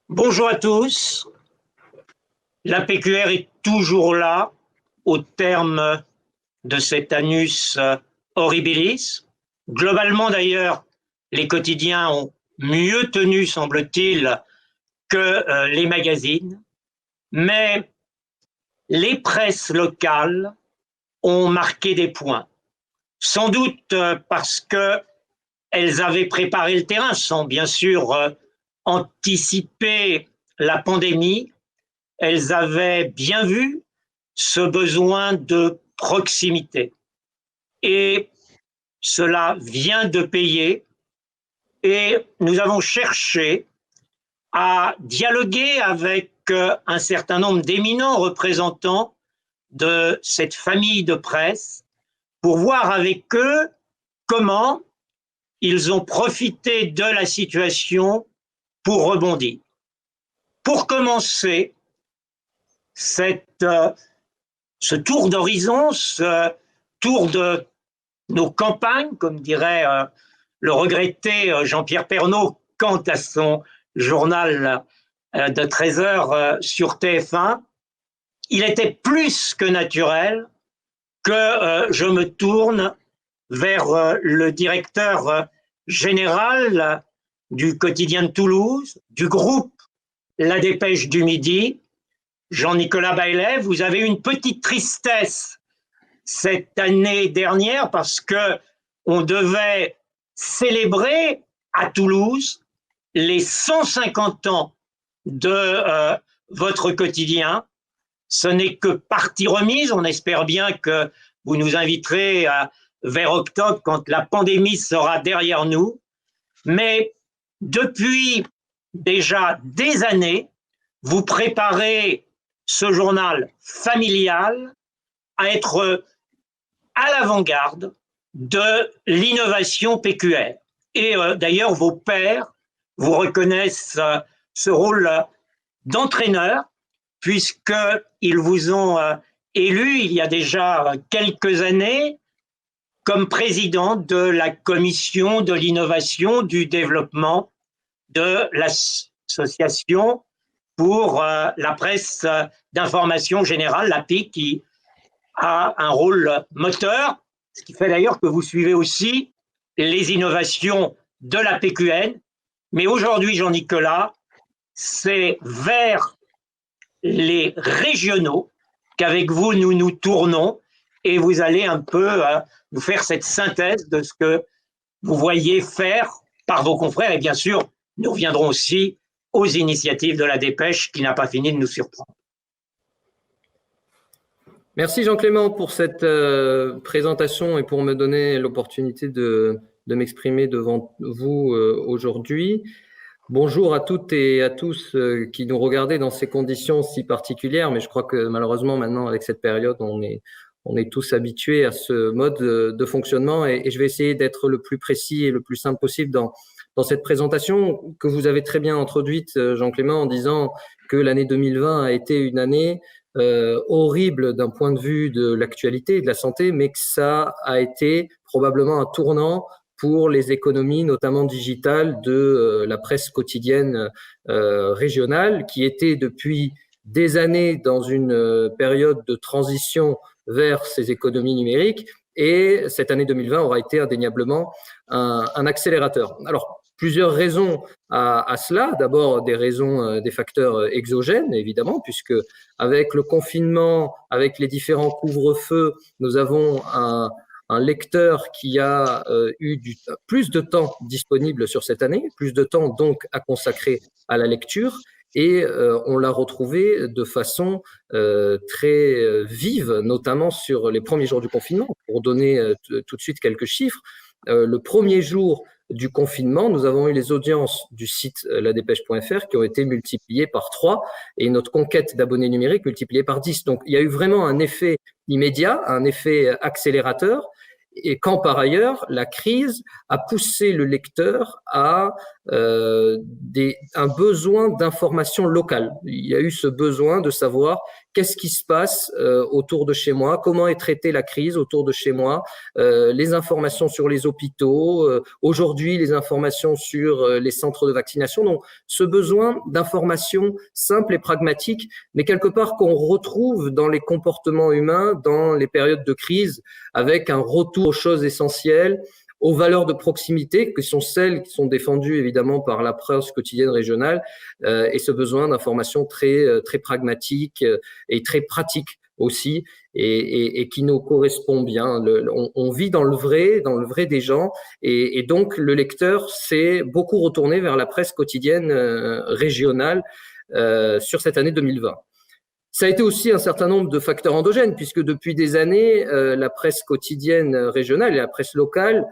Bonjour à tous. La PQR est toujours là au terme de cet annus horribilis. Globalement d'ailleurs, les quotidiens ont mieux tenu, semble-t-il, que les magazines, mais les presses locales ont marqué des points. Sans doute parce qu'elles avaient préparé le terrain, sans bien sûr anticiper la pandémie. Elles avaient bien vu ce besoin de proximité. Et cela vient de payer. Et nous avons cherché à dialoguer avec un certain nombre d'éminents représentants de cette famille de presse pour voir avec eux comment ils ont profité de la situation pour rebondir. Pour commencer, ce tour d'horizon, ce tour de nos campagnes, comme dirait le regretté Jean-Pierre Pernaut quant à son journal de 13 heures sur TF1, il était plus que naturel que je me tourne vers le directeur général du quotidien de Toulouse, du groupe La Dépêche du Midi, Jean-Nicolas Baillet. Vous avez une petite tristesse cette année dernière parce que on devait célébrer à Toulouse les 150 ans de votre quotidien. Ce n'est que partie remise. On espère bien que vous nous inviterez vers octobre quand la pandémie sera derrière nous. Mais depuis déjà des années, vous préparez ce journal familial à être à l'avant-garde de l'innovation PQR. Et d'ailleurs, vos pairs vous reconnaissent ce rôle d'entraîneur, puisqu'ils vous ont élu il y a déjà quelques années comme président de la commission de l'innovation, du développement de l'association pour la presse d'information générale, l'API, qui a un rôle moteur, ce qui fait d'ailleurs que vous suivez aussi les innovations de la PQN. Mais aujourd'hui, Jean-Nicolas, c'est vers les régionaux qu'avec vous, nous nous tournons et vous allez un peu nous faire cette synthèse de ce que vous voyez faire par vos confrères. Et bien sûr, nous reviendrons aussi aux initiatives de la Dépêche qui n'a pas fini de nous surprendre. Merci Jean-Clément pour cette présentation et pour me donner l'opportunité de m'exprimer devant vous aujourd'hui. Bonjour à toutes et à tous qui nous regardez dans ces conditions si particulières, mais je crois que malheureusement maintenant avec cette période, on est tous habitués à ce mode de fonctionnement et je vais essayer d'être le plus précis et le plus simple possible dans cette présentation que vous avez très bien introduite, Jean-Clément, en disant que l'année 2020 a été une année horrible d'un point de vue de l'actualité et de la santé, mais que ça a été probablement un tournant pour les économies, notamment digitales, de la presse quotidienne régionale, qui était depuis des années dans une période de transition vers ces économies numériques. Et cette année 2020 aura été indéniablement un accélérateur. Alors, plusieurs raisons à cela. D'abord, des raisons, des facteurs exogènes, évidemment, puisque avec le confinement, avec les différents couvre-feux, nous avons un lecteur qui a eu plus de temps disponible sur cette année, plus de temps donc à consacrer à la lecture, et on l'a retrouvé de façon très vive, notamment sur les premiers jours du confinement. Pour donner tout de suite quelques chiffres, le premier jour du confinement, nous avons eu les audiences du site ladépêche.fr qui ont été multipliées par 3 et notre conquête d'abonnés numériques multipliée par 10. Donc, il y a eu vraiment un effet immédiat, un effet accélérateur, et quand par ailleurs, la crise a poussé le lecteur à un besoin d'information locale. Il y a eu ce besoin de savoir qu'est-ce qui se passe autour de chez moi, comment est traitée la crise autour de chez moi, les informations sur les hôpitaux, aujourd'hui les informations sur les centres de vaccination. Donc ce besoin d'information simple et pragmatique, mais quelque part qu'on retrouve dans les comportements humains, dans les périodes de crise, avec un retour aux choses essentielles, aux valeurs de proximité, qui sont celles qui sont défendues évidemment par la presse quotidienne régionale, et ce besoin d'information très pragmatique et très pratique aussi, et qui nous correspond bien. On vit dans le vrai des gens, et donc le lecteur s'est beaucoup retourné vers la presse quotidienne régionale sur cette année 2020. Ça a été aussi un certain nombre de facteurs endogènes, puisque depuis des années, la presse quotidienne régionale et la presse locale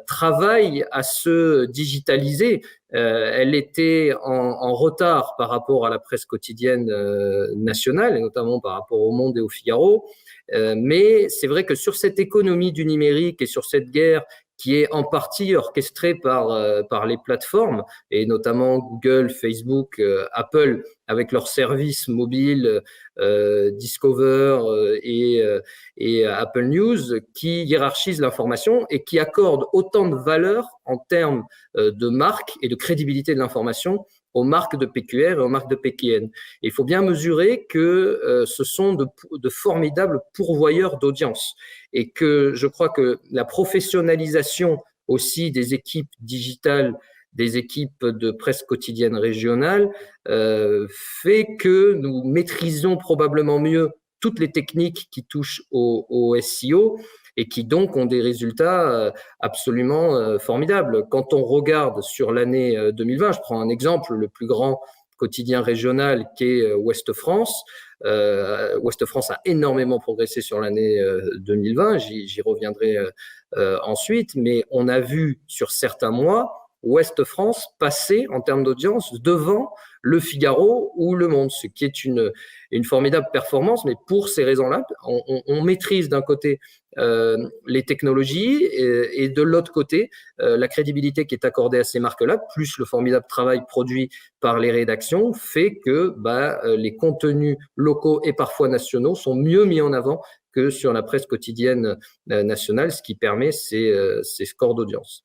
travaille à se digitaliser. Elle était en retard par rapport à la presse quotidienne nationale, et notamment par rapport au Monde et au Figaro. Mais c'est vrai que sur cette économie du numérique et sur cette guerre qui est en partie orchestrée par les plateformes, et notamment Google, Facebook, Apple, avec leurs services mobiles, Discover et Apple News, qui hiérarchisent l'information et qui accordent autant de valeur en termes de marque et de crédibilité de l'information aux marques de PQR et aux marques de PQN. Et il faut bien mesurer que ce sont de formidables pourvoyeurs d'audience, et que je crois que la professionnalisation aussi des équipes digitales, des équipes de presse quotidienne régionale, fait que nous maîtrisons probablement mieux toutes les techniques qui touchent au SEO, et qui donc ont des résultats absolument formidables. Quand on regarde sur l'année 2020, je prends un exemple, le plus grand quotidien régional qui est Ouest France. Ouest France a énormément progressé sur l'année 2020, j'y reviendrai ensuite, mais on a vu sur certains mois Ouest France passer en termes d'audience devant Le Figaro ou Le Monde, ce qui est une formidable performance, mais pour ces raisons-là, on maîtrise d'un côté les technologies et de l'autre côté, la crédibilité qui est accordée à ces marques-là, plus le formidable travail produit par les rédactions, fait que les contenus locaux et parfois nationaux sont mieux mis en avant que sur la presse quotidienne nationale, ce qui permet ces scores d'audience.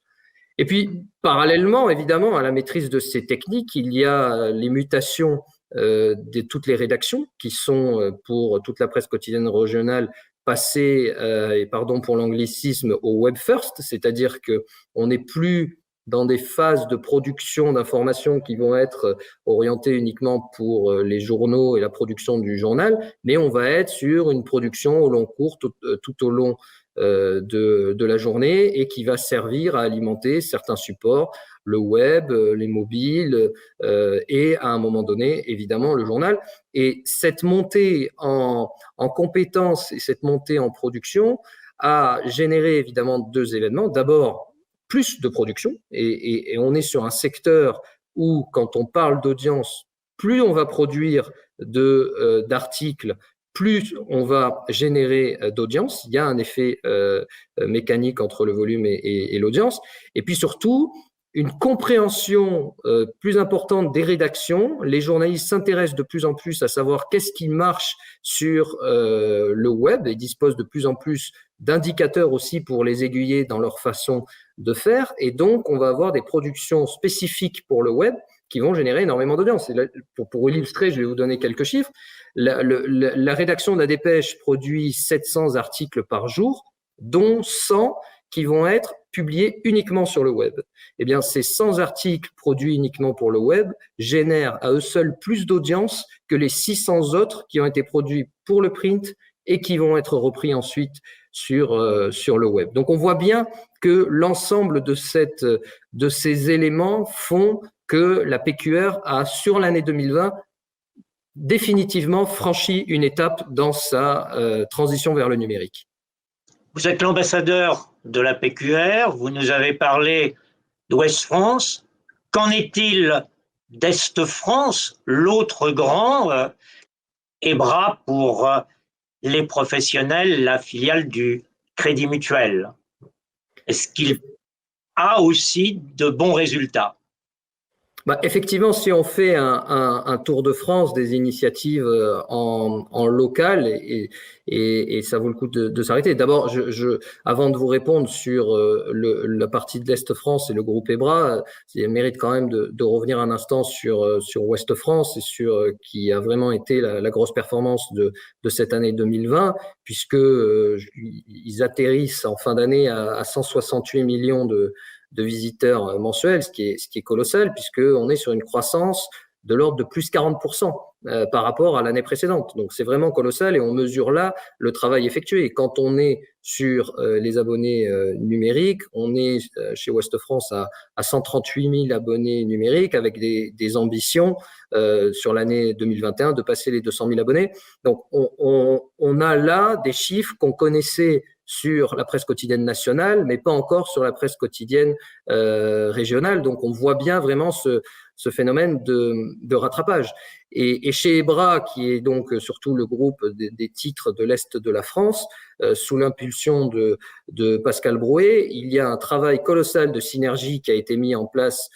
Et puis, parallèlement, évidemment, à la maîtrise de ces techniques, il y a les mutations de toutes les rédactions qui sont, pour toute la presse quotidienne régionale, passées, et pardon pour l'anglicisme, au web first, c'est-à-dire qu'on n'est plus dans des phases de production d'informations qui vont être orientées uniquement pour les journaux et la production du journal, mais on va être sur une production au long cours, tout au long de la journée, et qui va servir à alimenter certains supports, le web, les mobiles, et à un moment donné, évidemment, le journal. Et cette montée en compétences et cette montée en production a généré évidemment deux événements. D'abord, plus de production, et on est sur un secteur où, quand on parle d'audience, plus on va produire d'articles, plus on va générer d'audience. Il y a un effet mécanique entre le volume et l'audience. Et puis surtout, une compréhension plus importante des rédactions. Les journalistes s'intéressent de plus en plus à savoir qu'est-ce qui marche sur le web, et disposent de plus en plus d'indicateurs aussi pour les aiguiller dans leur façon de faire. Et donc, on va avoir des productions spécifiques pour le web qui vont générer énormément d'audience. Pour illustrer, je vais vous donner quelques chiffres. La rédaction de la Dépêche produit 700 articles par jour, dont 100 qui vont être publiés uniquement sur le web. Eh bien, ces 100 articles produits uniquement pour le web génèrent à eux seuls plus d'audience que les 600 autres qui ont été produits pour le print et qui vont être repris ensuite sur le web. Donc, on voit bien que l'ensemble de ces éléments font que la PQR a, sur l'année 2020, définitivement franchi une étape dans sa transition vers le numérique. Vous êtes l'ambassadeur de la PQR, vous nous avez parlé d'Ouest France. Qu'en est-il d'Est France, l'autre grand bras pour les professionnels, la filiale du Crédit Mutuel? Est-ce qu'il a aussi de bons résultats? Effectivement, si on fait un tour de France des initiatives en local, et ça vaut le coup de s'arrêter. D'abord, avant de vous répondre sur la partie de l'Est France et le groupe EBRA, il mérite quand même de revenir un instant sur Ouest France et sur qui a vraiment été la grosse performance de cette année 2020, puisque ils atterrissent en fin d'année à 168 millions de visiteurs mensuels, ce qui est colossal, puisqu'on est sur une croissance de l'ordre de plus 40% par rapport à l'année précédente. Donc c'est vraiment colossal et on mesure là le travail effectué. Et quand on est sur les abonnés numériques, on est chez Ouest France à 138 000 abonnés numériques avec des ambitions sur l'année 2021 de passer les 200 000 abonnés. Donc on a là des chiffres qu'on connaissait sur la presse quotidienne nationale, mais pas encore sur la presse quotidienne régionale. Donc, on voit bien vraiment ce phénomène de rattrapage. Et chez EBRA, qui est donc surtout le groupe des titres de l'Est de la France, sous l'impulsion de Pascal Brouet, il y a un travail colossal de synergie qui a été mis en place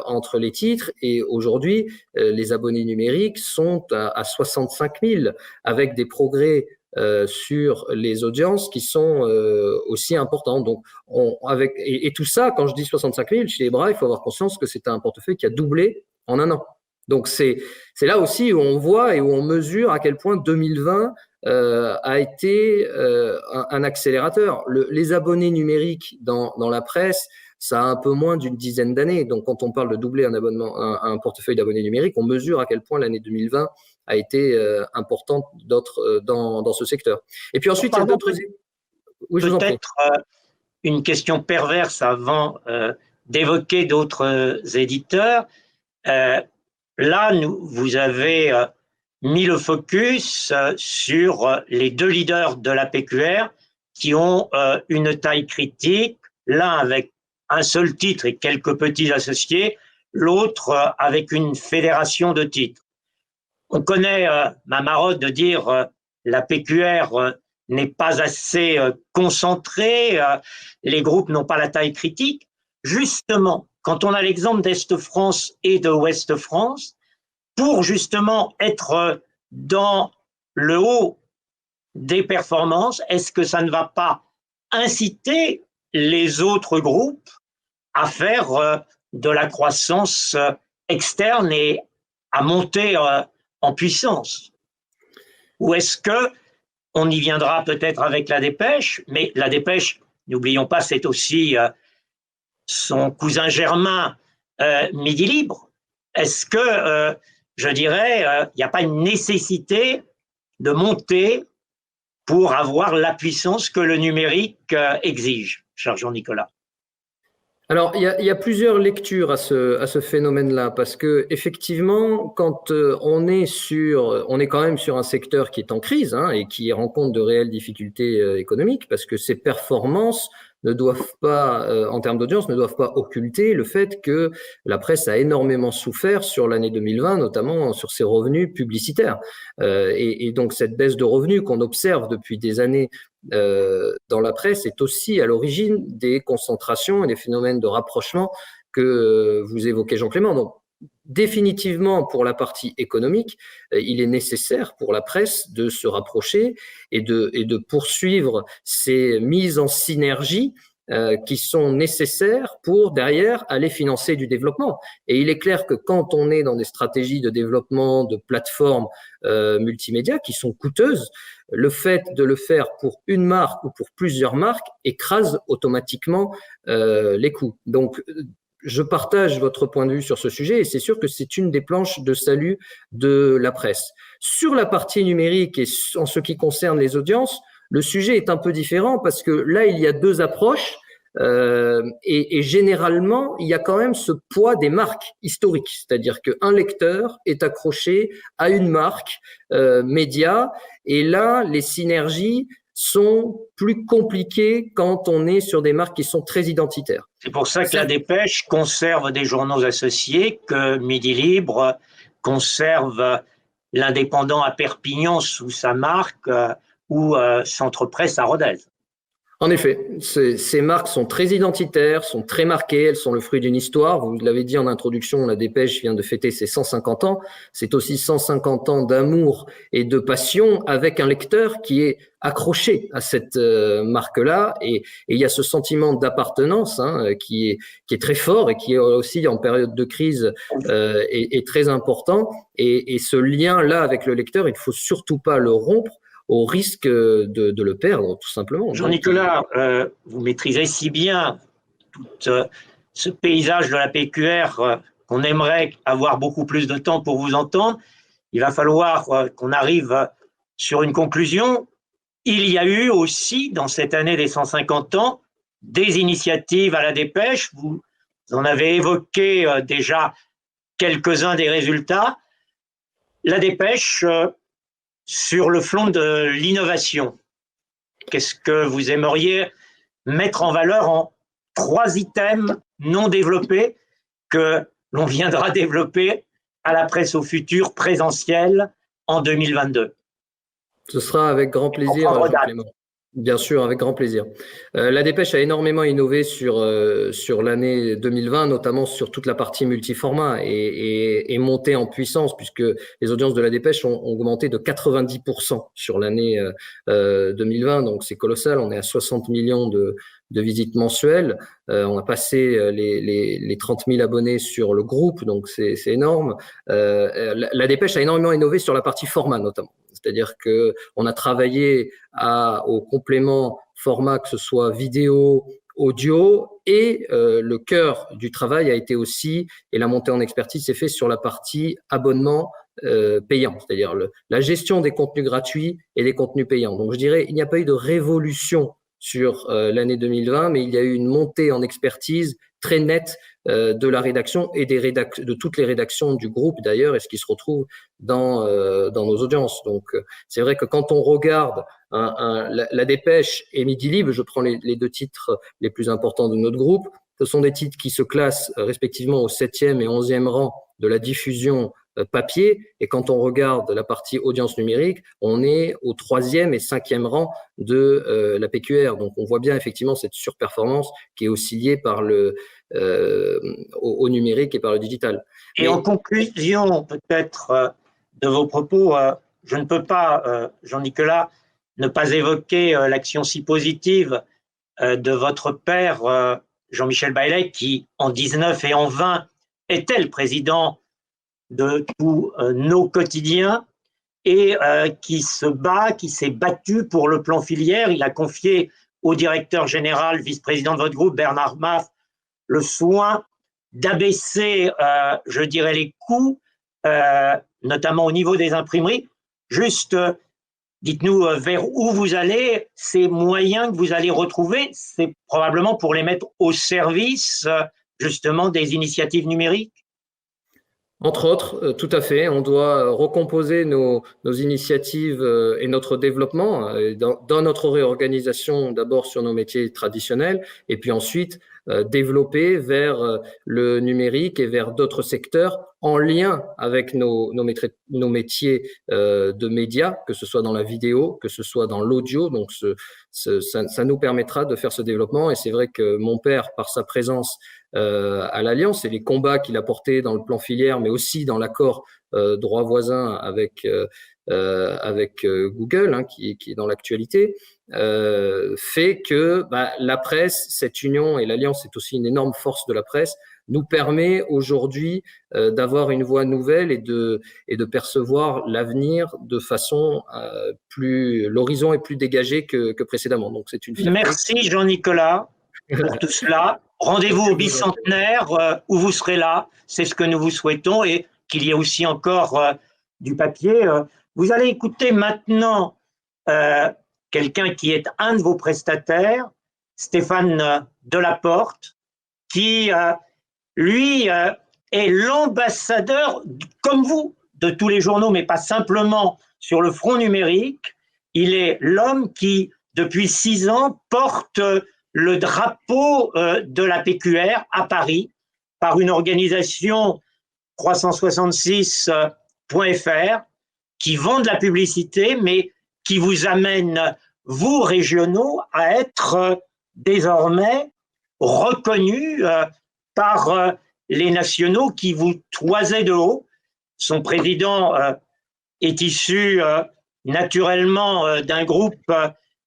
entre les titres, et aujourd'hui, les abonnés numériques sont à 65 000, avec des progrès sur les audiences qui sont aussi importantes. Donc, et tout ça, quand je dis 65 000, chez EBRA, il faut avoir conscience que c'est un portefeuille qui a doublé en un an. Donc, c'est là aussi où on voit et où on mesure à quel point 2020 a été un accélérateur. Les abonnés numériques dans la presse, ça a un peu moins d'une dizaine d'années. Donc, quand on parle de doubler un portefeuille d'abonnés numériques, on mesure à quel point l'année 2020 a été importante dans ce secteur. Et puis ensuite, il y a d'autres... Oui, peut-être une question perverse avant d'évoquer d'autres éditeurs. Là, vous avez mis le focus sur les deux leaders de la PQR qui ont une taille critique, l'un avec un seul titre et quelques petits associés, l'autre avec une fédération de titres. On connaît ma marotte de dire la PQR n'est pas assez concentrée, les groupes n'ont pas la taille critique. Justement, quand on a l'exemple d'Est France et de Ouest France, pour justement être dans le haut des performances, est-ce que ça ne va pas inciter les autres groupes à faire de la croissance externe et à monter en puissance? Ou est-ce que on y viendra peut-être avec la Dépêche, mais la Dépêche, n'oublions pas, c'est aussi son cousin germain Midi Libre. Est-ce que, je dirais, il n'y a pas une nécessité de monter pour avoir la puissance que le numérique exige, cher Jean-Nicolas? Alors, il y a plusieurs lectures à ce phénomène-là, parce que effectivement, quand on est quand même sur un secteur qui est en crise et qui rencontre de réelles difficultés économiques, parce que ses performances ne doivent pas, en termes d'audience, ne doivent pas occulter le fait que la presse a énormément souffert sur l'année 2020, notamment sur ses revenus publicitaires. Et donc cette baisse de revenus qu'on observe depuis des années dans la presse est aussi à l'origine des concentrations et des phénomènes de rapprochement que vous évoquez, Jean-Clément. Donc, définitivement, pour la partie économique, il est nécessaire pour la presse de se rapprocher et de poursuivre ces mises en synergie qui sont nécessaires pour derrière aller financer du développement. Et il est clair que quand on est dans des stratégies de développement de plateformes multimédia qui sont coûteuses, le fait de le faire pour une marque ou pour plusieurs marques écrase automatiquement les coûts. Donc, je partage votre point de vue sur ce sujet et c'est sûr que c'est une des planches de salut de la presse. Sur la partie numérique et en ce qui concerne les audiences, le sujet est un peu différent parce que là, il y a deux approches et généralement, il y a quand même ce poids des marques historiques, c'est-à-dire qu'un lecteur est accroché à une marque média et là, les synergies sont plus compliquées quand on est sur des marques qui sont très identitaires. C'est pour ça que la Dépêche conserve des journaux associés, que Midi Libre conserve l'Indépendant à Perpignan sous sa marque ou Centre Presse à Rodez. En effet, ces marques sont très identitaires, sont très marquées, elles sont le fruit d'une histoire. Vous l'avez dit en introduction, la Dépêche vient de fêter ses 150 ans. C'est aussi 150 ans d'amour et de passion avec un lecteur qui est accroché à cette marque-là. Et il y a ce sentiment d'appartenance qui est très fort et qui est aussi en période de crise est très important. Et ce lien-là avec le lecteur, il ne faut surtout pas le rompre au risque de le perdre, tout simplement. Jean-Nicolas, vous maîtrisez si bien tout ce paysage de la PQR qu'on aimerait avoir beaucoup plus de temps pour vous entendre. Il va falloir qu'on arrive sur une conclusion. Il y a eu aussi, dans cette année des 150 ans, des initiatives à la Dépêche. Vous en avez évoqué déjà quelques-uns des résultats. La Dépêche, sur le front de l'innovation, qu'est-ce que vous aimeriez mettre en valeur en 3 items non développés que l'on viendra développer à la Presse au futur présentielle en 2022? Ce sera avec grand plaisir, Jean-Clément. Bien sûr, avec grand plaisir. La Dépêche a énormément innové sur l'année 2020, notamment sur toute la partie multiformat et montée en puissance, puisque les audiences de la Dépêche ont augmenté de 90% sur l'année 2020. Donc c'est colossal, on est à 60 millions de visites mensuelles. On a passé les 30 000 abonnés sur le groupe, donc c'est énorme. La Dépêche a énormément innové sur la partie format notamment. C'est-à-dire qu'on a travaillé au complément format, que ce soit vidéo, audio, et le cœur du travail a été aussi, et la montée en expertise s'est fait sur la partie abonnement payant, c'est-à-dire la gestion des contenus gratuits et des contenus payants. Donc je dirais, il n'y a pas eu de révolution sur l'année 2020, mais il y a eu une montée en expertise très nette de la rédaction et de toutes les rédactions du groupe d'ailleurs, et ce qui se retrouve dans nos audiences. Donc c'est vrai que quand on regarde la Dépêche et Midi Libre, je prends les 2 titres les plus importants de notre groupe, ce sont des titres qui se classent respectivement au 7e et 11e rang de la diffusion papier, et quand on regarde la partie audience numérique, on est au 3e et 5e rang de la PQR. Donc on voit bien effectivement cette surperformance qui est aussi liée par au numérique et par le digital. Et en conclusion peut-être de vos propos, je ne peux pas, Jean-Nicolas, ne pas évoquer l'action si positive de votre père, Jean-Michel Bailey, qui en 19 et en 20 était le président de tous nos quotidiens et qui s'est battu pour le plan filière. Il a confié au directeur général, vice-président de votre groupe, Bernard Maff, le soin d'abaisser, je dirais, les coûts, notamment au niveau des imprimeries. Juste, dites-nous vers où vous allez, ces moyens que vous allez retrouver, c'est probablement pour les mettre au service, justement, des initiatives numériques? Entre autres, tout à fait. On doit recomposer nos initiatives et notre développement dans notre réorganisation, d'abord sur nos métiers traditionnels, et puis ensuite développer vers le numérique et vers d'autres secteurs en lien avec nos métiers de médias, que ce soit dans la vidéo, que ce soit dans l'audio. Donc ça nous permettra de faire ce développement. Et c'est vrai que mon père, par sa présence à l'Alliance et les combats qu'il a portés dans le plan filière, mais aussi dans l'accord droit voisin avec Google, qui est dans l'actualité, fait que la presse, cette union, et l'Alliance est aussi une énorme force de la presse, nous permet aujourd'hui d'avoir une voie nouvelle et de percevoir l'avenir de façon l'horizon est plus dégagé que précédemment. Donc c'est une fierté. Merci Jean-Nicolas pour tout cela. Rendez-vous au bicentenaire où vous serez là, c'est ce que nous vous souhaitons, et qu'il y ait aussi encore du papier. Vous allez écouter maintenant quelqu'un qui est un de vos prestataires, Stéphane Delaporte, qui lui est l'ambassadeur, comme vous, de tous les journaux, mais pas simplement sur le front numérique. Il est l'homme qui, depuis 6 ans, porte le drapeau de la PQR à Paris par une organisation 366.fr qui vend de la publicité, mais qui vous amène vous régionaux, à être désormais reconnus par les nationaux qui vous toisaient de haut. Son président est issu naturellement d'un groupe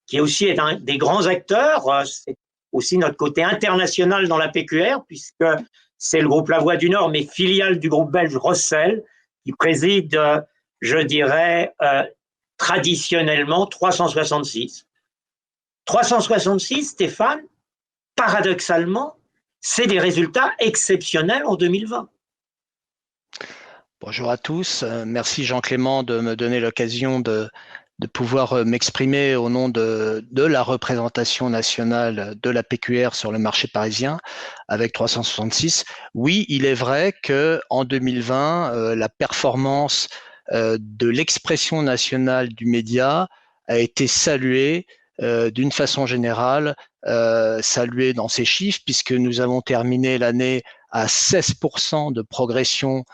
qui est aussi un des grands acteurs. C'est aussi notre côté international dans la PQR, puisque c'est le groupe La Voix du Nord, mais filiale du groupe belge Rossel, qui préside, je dirais, traditionnellement 366. 366, Stéphane, paradoxalement, c'est des résultats exceptionnels en 2020. Bonjour à tous. Merci Jean-Clément de me donner l'occasion de pouvoir m'exprimer au nom de la représentation nationale de la PQR sur le marché parisien avec 366. Oui, il est vrai qu'en 2020, la performance de l'expression nationale du média a été saluée d'une façon générale, saluée dans ses chiffres, puisque nous avons terminé l'année à 16% de progression,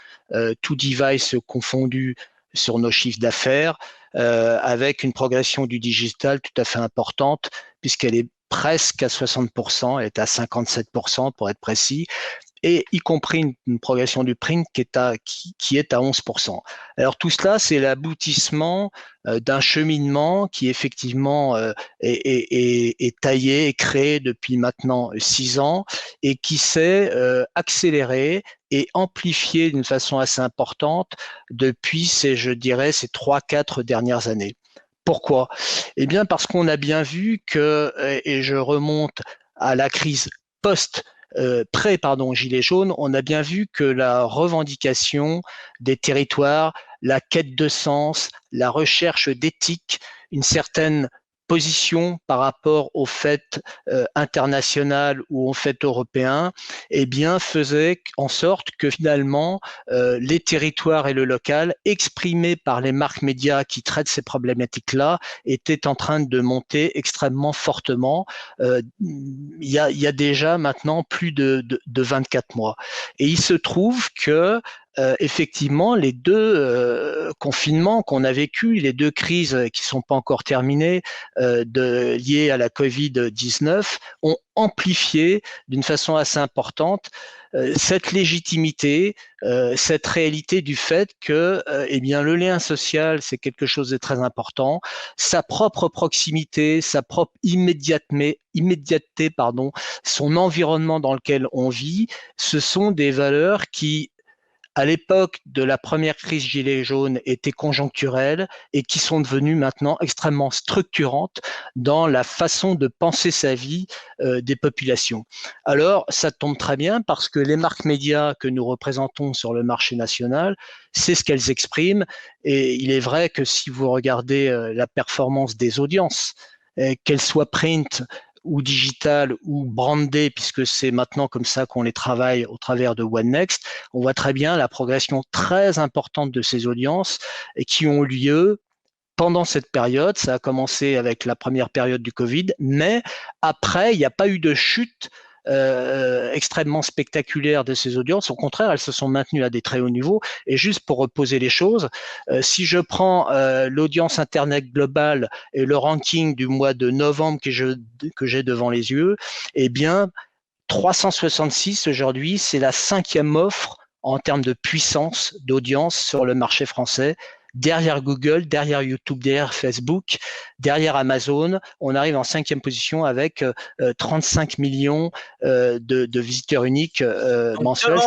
tout device confondu, sur nos chiffres d'affaires, avec une progression du digital tout à fait importante, puisqu'elle est presque à 60%, elle est à 57% pour être précis, et y compris une progression du print qui est à 11%. Alors tout cela, c'est l'aboutissement d'un cheminement qui effectivement est taillé et créé depuis maintenant 6 ans et qui s'est accéléré et amplifié d'une façon assez importante depuis ces 3-4 dernières années. Pourquoi? Eh bien parce qu'on a bien vu que, et je remonte à la crise Gilets jaunes, on a bien vu que la revendication des territoires, la quête de sens, la recherche d'éthique, une certaine position par rapport au fait international ou au fait européen, eh bien, faisait en sorte que finalement, les territoires et le local, exprimés par les marques médias qui traitent ces problématiques-là, étaient en train de monter extrêmement fortement. Il y a déjà maintenant plus de 24 mois. Et il se trouve que effectivement, les deux confinements qu'on a vécus, les deux crises qui ne sont pas encore terminées, liées à la Covid-19, ont amplifié d'une façon assez importante cette légitimité, cette réalité du fait que eh bien, le lien social, c'est quelque chose de très important, sa propre proximité, sa propre immédiateté, son environnement dans lequel on vit, ce sont des valeurs qui, à l'époque de la première crise Gilets jaunes, étaient conjoncturelles et qui sont devenues maintenant extrêmement structurantes dans la façon de penser sa vie des populations. Alors, ça tombe très bien parce que les marques médias que nous représentons sur le marché national, c'est ce qu'elles expriment. Et il est vrai que si vous regardez la performance des audiences, qu'elles soient print ou digital ou brandé, puisque c'est maintenant comme ça qu'on les travaille au travers de OneNext, on voit très bien la progression très importante de ces audiences et qui ont lieu pendant cette période. Ça a commencé avec la première période du Covid, mais après, il n'y a pas eu de chute extrêmement spectaculaire de ces audiences. Au contraire, elles se sont maintenues à des très hauts niveaux. Et juste pour reposer les choses, si je prends l'audience Internet globale et le ranking du mois de novembre que j'ai devant les yeux, eh bien, 366 aujourd'hui, c'est la 5e offre en termes de puissance d'audience sur le marché français. Derrière Google, derrière YouTube, derrière Facebook, derrière Amazon, on arrive en 5e position avec 35 millions de visiteurs uniques mensuels.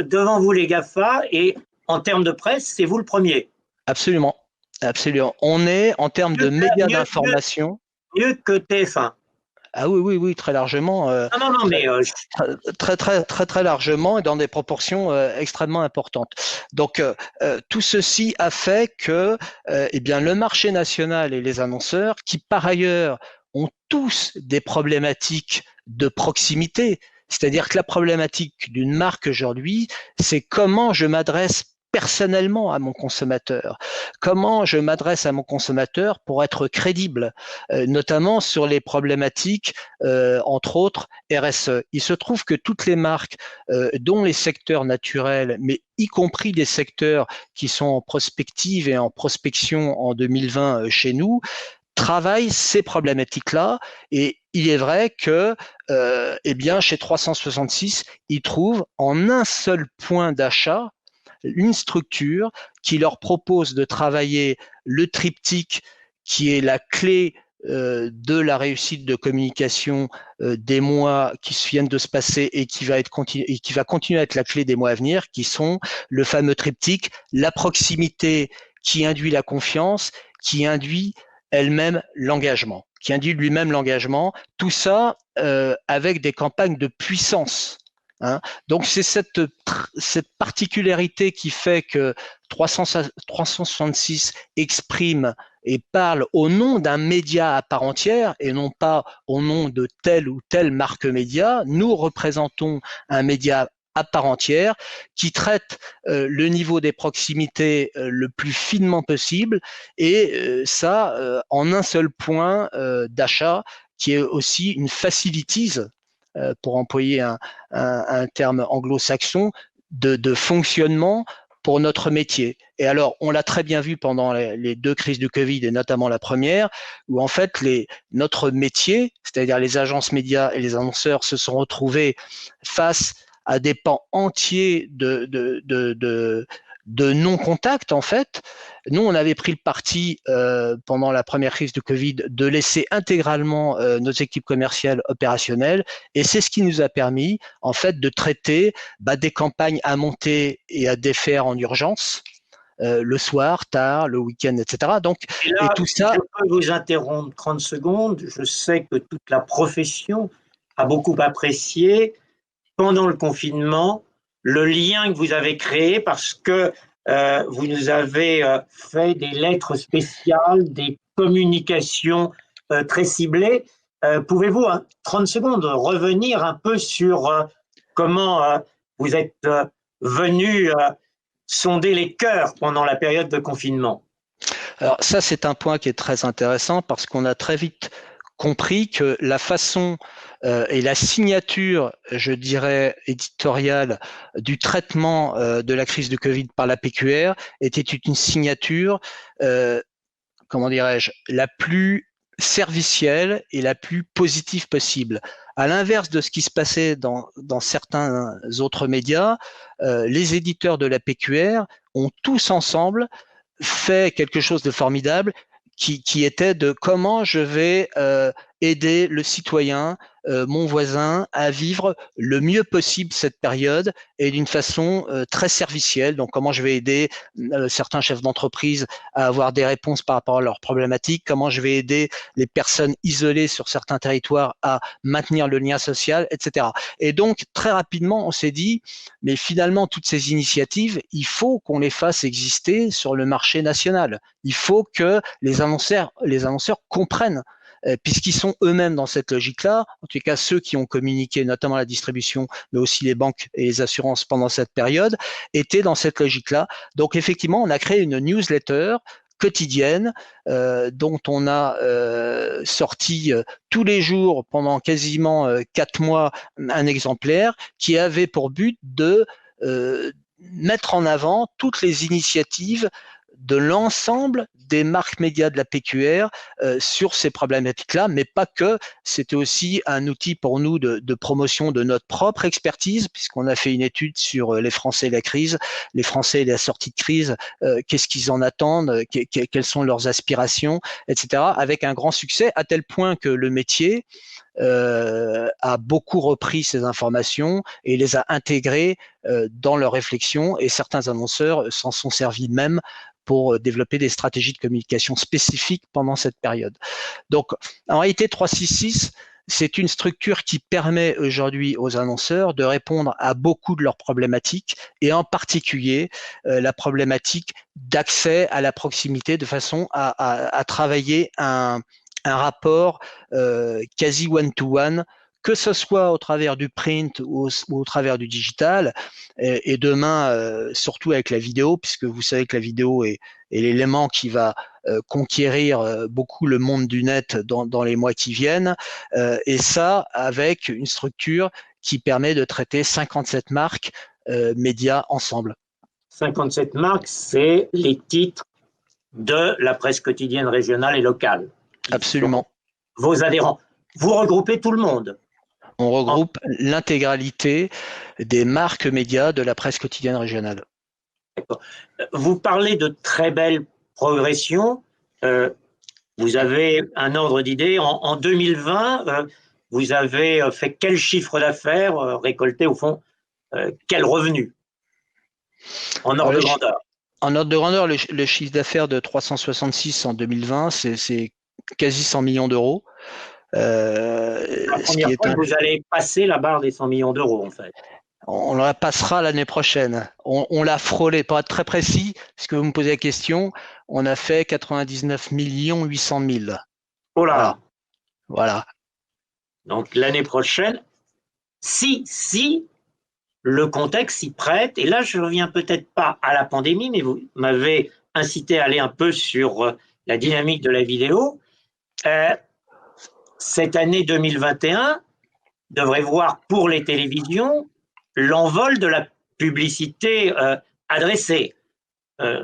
Devant vous les GAFA, et en termes de presse, c'est vous le premier. Absolument, absolument. On est en termes de médias d'information. Mieux que TF1. Ah oui, très largement. Très largement et dans des proportions extrêmement importantes. Donc, tout ceci a fait que, eh bien, le marché national et les annonceurs, qui par ailleurs ont tous des problématiques de proximité, c'est-à-dire que la problématique d'une marque aujourd'hui, c'est comment je m'adresse personnellement à mon consommateur? Comment je m'adresse à mon consommateur pour être crédible, notamment sur les problématiques, entre autres, RSE. Il se trouve que toutes les marques, dont les secteurs naturels, mais y compris des secteurs qui sont en prospective et en prospection en 2020 chez nous, travaillent ces problématiques-là. Et il est vrai que, eh bien, chez 366, ils trouvent en un seul point d'achat une structure qui leur propose de travailler le triptyque qui est la clé de la réussite de communication des mois qui viennent de se passer et qui va continuer à être la clé des mois à venir, qui sont le fameux triptyque, la proximité qui induit la confiance, qui induit elle-même l'engagement, qui induit lui-même l'engagement, tout ça avec des campagnes de puissance. Hein. Donc c'est cette particularité qui fait que 366 exprime et parle au nom d'un média à part entière et non pas au nom de telle ou telle marque média. Nous représentons un média à part entière qui traite le niveau des proximités le plus finement possible et ça en un seul point d'achat qui est aussi une facilities, pour employer un terme anglo-saxon, de fonctionnement pour notre métier. Et alors, on l'a très bien vu pendant les deux crises du Covid, et notamment la première, où en fait, notre métier, c'est-à-dire les agences médias et les annonceurs, se sont retrouvés face à des pans entiers de non-contact, en fait. Nous, on avait pris le parti pendant la première crise du Covid de laisser intégralement nos équipes commerciales opérationnelles, et c'est ce qui nous a permis, en fait, de traiter des campagnes à monter et à défaire en urgence, le soir, tard, le week-end, etc. Donc, et là, tout si ça. je peux vous interrompre 30 secondes, je sais que toute la profession a beaucoup apprécié pendant le confinement le lien que vous avez créé parce que vous nous avez fait des lettres spéciales, des communications très ciblées. Pouvez-vous, 30 secondes, revenir un peu sur comment vous êtes venu sonder les cœurs pendant la période de confinement? Alors ça, c'est un point qui est très intéressant parce qu'on a très vite compris que la façon et la signature, je dirais, éditoriale du traitement de la crise du Covid par la PQR était une signature, comment dirais-je, la plus servicielle et la plus positive possible. À l'inverse de ce qui se passait dans certains autres médias, les éditeurs de la PQR ont tous ensemble fait quelque chose de formidable qui était de comment je vais aider le citoyen, mon voisin, à vivre le mieux possible cette période et d'une façon très servicielle. Donc, comment je vais aider certains chefs d'entreprise à avoir des réponses par rapport à leurs problématiques, comment je vais aider les personnes isolées sur certains territoires à maintenir le lien social, etc. Et donc, très rapidement, on s'est dit, mais finalement, toutes ces initiatives, il faut qu'on les fasse exister sur le marché national. Il faut que les annonceurs comprennent, puisqu'ils sont eux-mêmes dans cette logique-là, en tout cas ceux qui ont communiqué, notamment la distribution, mais aussi les banques et les assurances pendant cette période, étaient dans cette logique-là. Donc effectivement, on a créé une newsletter quotidienne dont on a sorti tous les jours pendant quasiment 4 mois un exemplaire qui avait pour but de mettre en avant toutes les initiatives de l'ensemble des marques médias de la PQR sur ces problématiques-là, mais pas que. C'était aussi un outil pour nous de promotion de notre propre expertise, puisqu'on a fait une étude sur les Français et la crise, les Français et la sortie de crise, qu'est-ce qu'ils en attendent, quelles sont leurs aspirations, etc., avec un grand succès, à tel point que le métier a beaucoup repris ces informations et les a intégrées dans leurs réflexions, et certains annonceurs s'en sont servis même pour développer des stratégies de communication spécifiques pendant cette période. Donc, en réalité, 366, c'est une structure qui permet aujourd'hui aux annonceurs de répondre à beaucoup de leurs problématiques, et en particulier la problématique d'accès à la proximité, de façon à travailler un rapport quasi one-to-one que ce soit au travers du print ou au travers du digital, et demain, surtout avec la vidéo, puisque vous savez que la vidéo est l'élément qui va conquérir beaucoup le monde du net dans les mois qui viennent, et ça avec une structure qui permet de traiter 57 marques médias ensemble. 57 marques, c'est les titres de la presse quotidienne régionale et locale. Absolument. Vos adhérents. Vous regroupez tout le monde. On regroupe l'intégralité des marques médias de la presse quotidienne régionale. D'accord. Vous parlez de très belles progressions. Vous avez un ordre d'idée. En 2020, vous avez fait quel chiffre d'affaires, récolté au fond, quel revenu en ordre de grandeur? En ordre de grandeur, le chiffre d'affaires de 366 en 2020, c'est quasi 100 millions d'euros. La première fois, vous allez passer la barre des 100 millions d'euros, en fait. On la passera l'année prochaine. On l'a frôlé, pour être très précis, puisque vous me posez la question, on a fait 99 800 000. Oh là. Voilà. Donc l'année prochaine, si le contexte s'y prête, et là je ne reviens peut-être pas à la pandémie, mais vous m'avez incité à aller un peu sur la dynamique de la vidéo. Cette année 2021 devrait voir pour les télévisions l'envol de la publicité adressée.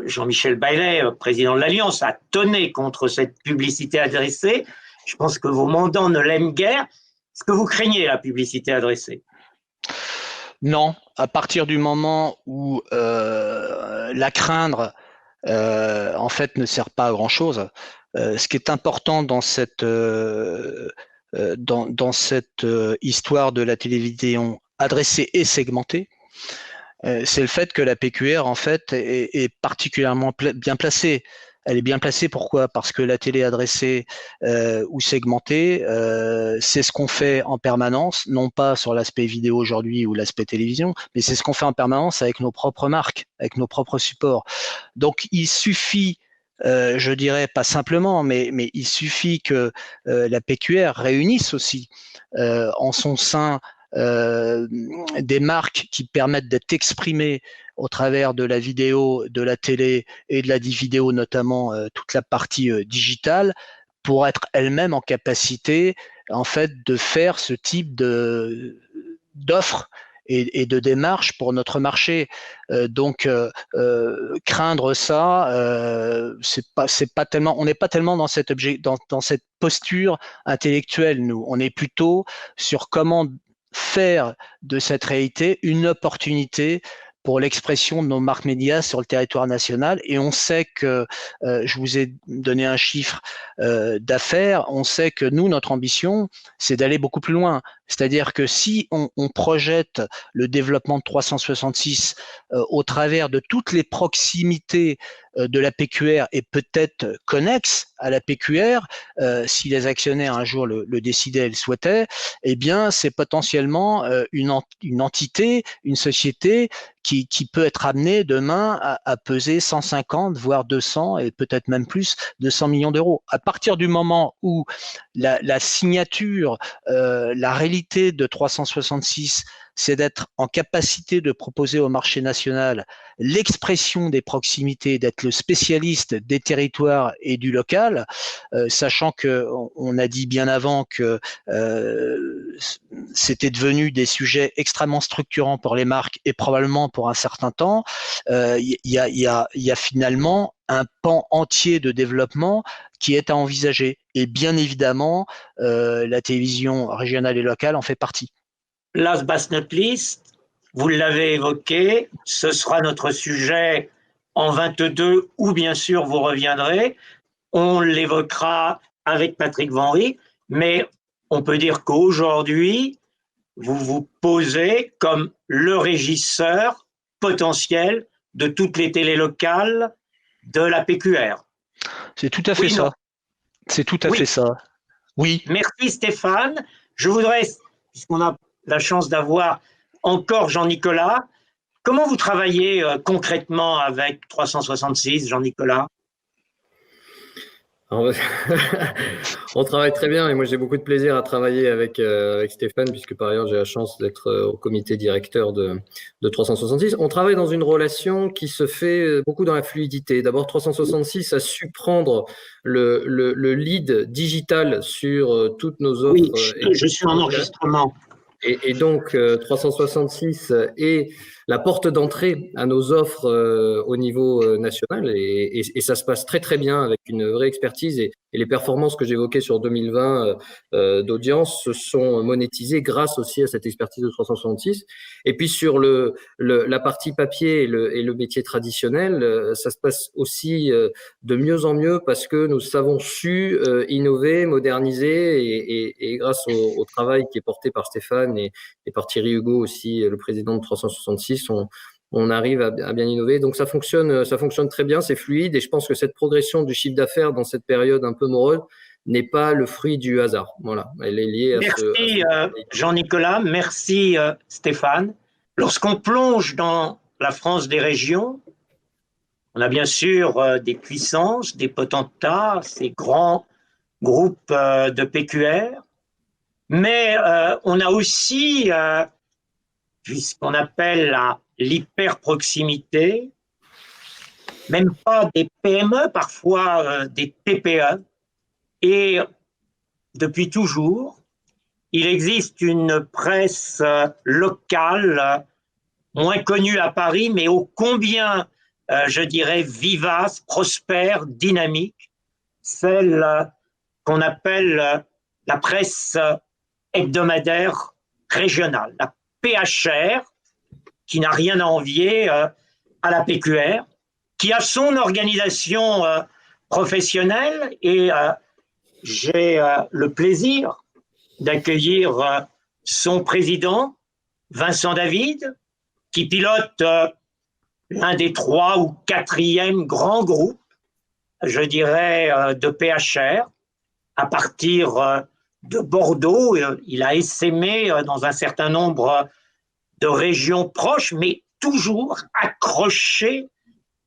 Jean-Michel Baillet, président de l'Alliance, a tonné contre cette publicité adressée. Je pense que vos mandants ne l'aiment guère. Est-ce que vous craignez la publicité adressée? Non, à partir du moment où la craindre, en fait, ne sert pas à grand-chose. Ce qui est important dans cette histoire de la télévision adressée et segmentée, c'est le fait que la PQR, en fait, est particulièrement bien placée. Elle est bien placée, pourquoi? Parce que la télé adressée ou segmentée, c'est ce qu'on fait en permanence, non pas sur l'aspect vidéo aujourd'hui ou l'aspect télévision, mais c'est ce qu'on fait en permanence avec nos propres marques, avec nos propres supports. Donc, il suffit, je dirais pas simplement, mais il suffit que la PQR réunisse aussi en son sein des marques qui permettent d'être exprimées au travers de la vidéo, de la télé et de la vidéo, notamment toute la partie digitale, pour être elles-mêmes en capacité, en fait, de faire ce type d'offres et de démarches pour notre marché. Donc, craindre ça, c'est pas tellement, on n'est pas tellement dans cette posture intellectuelle, nous. On est plutôt sur comment faire de cette réalité une opportunité pour l'expression de nos marques médias sur le territoire national. Et on sait que, je vous ai donné un chiffre d'affaires, on sait que nous, notre ambition, c'est d'aller beaucoup plus loin. C'est-à-dire que si on projette le développement de 366 au travers de toutes les proximités de la PQR et peut-être connexes à la PQR, si les actionnaires un jour le décidaient et le souhaitaient, eh bien c'est potentiellement une entité, une société qui peut être amenée demain à peser 150, voire 200 et peut-être même plus, 200 millions d'euros. À partir du moment où la signature, la réalité de 366, c'est d'être en capacité de proposer au marché national l'expression des proximités, d'être le spécialiste des territoires et du local, sachant qu'on a dit bien avant que c'était devenu des sujets extrêmement structurants pour les marques et probablement pour un certain temps. Il y a finalement un pan entier de développement qui est à envisager. Et bien évidemment, la télévision régionale et locale en fait partie. Last but not least, vous l'avez évoqué, ce sera notre sujet en 22 où bien sûr vous reviendrez. On l'évoquera avec Patrick Vanry, mais on peut dire qu'aujourd'hui, vous vous posez comme le régisseur potentiel de toutes les télés locales de la PQR. C'est tout à fait ça. C'est tout à fait ça. Oui. Merci Stéphane. Je voudrais, puisqu'on a la chance d'avoir encore Jean-Nicolas, comment vous travaillez concrètement avec 366, Jean-Nicolas? Alors, on travaille très bien et moi j'ai beaucoup de plaisir à travailler avec Stéphane puisque par ailleurs j'ai la chance d'être au comité directeur de 366. On travaille dans une relation qui se fait beaucoup dans la fluidité. D'abord 366 a su prendre le lead digital sur toutes nos offres. Oui, je suis en enregistrement. Et donc 366 est la porte d'entrée à nos offres au niveau national et ça se passe très très bien avec une vraie expertise et les performances que j'évoquais sur 2020 d'audience se sont monétisées grâce aussi à cette expertise de 366. Et puis sur la partie papier et le métier traditionnel, ça se passe aussi de mieux en mieux parce que nous savons su innover, moderniser et grâce au travail qui est porté par Stéphane et par Thierry Hugo aussi, le président de 366, on arrive à bien innover. Donc ça fonctionne très bien, c'est fluide et je pense que cette progression du chiffre d'affaires dans cette période un peu morose n'est pas le fruit du hasard. Voilà, elle est liée merci Jean-Nicolas, merci Stéphane. Lorsqu'on plonge dans la France des régions, on a bien sûr des puissances, des potentats, ces grands groupes de PQR, mais on a aussi ce qu'on appelle l'hyper-proximité, même pas des PME, parfois des TPE. Et depuis toujours, il existe une presse locale, moins connue à Paris, mais ô combien, je dirais, vivace, prospère, dynamique, celle qu'on appelle la presse hebdomadaire régionale, la PHR, qui n'a rien à envier à la PQR, qui a son organisation professionnelle et j'ai le plaisir d'accueillir son président, Vincent David, qui pilote l'un des 3 ou 4e grands groupes, je dirais, de PHR, à partir de Bordeaux. Il a essaimé dans un certain nombre de régions proches, mais toujours accroché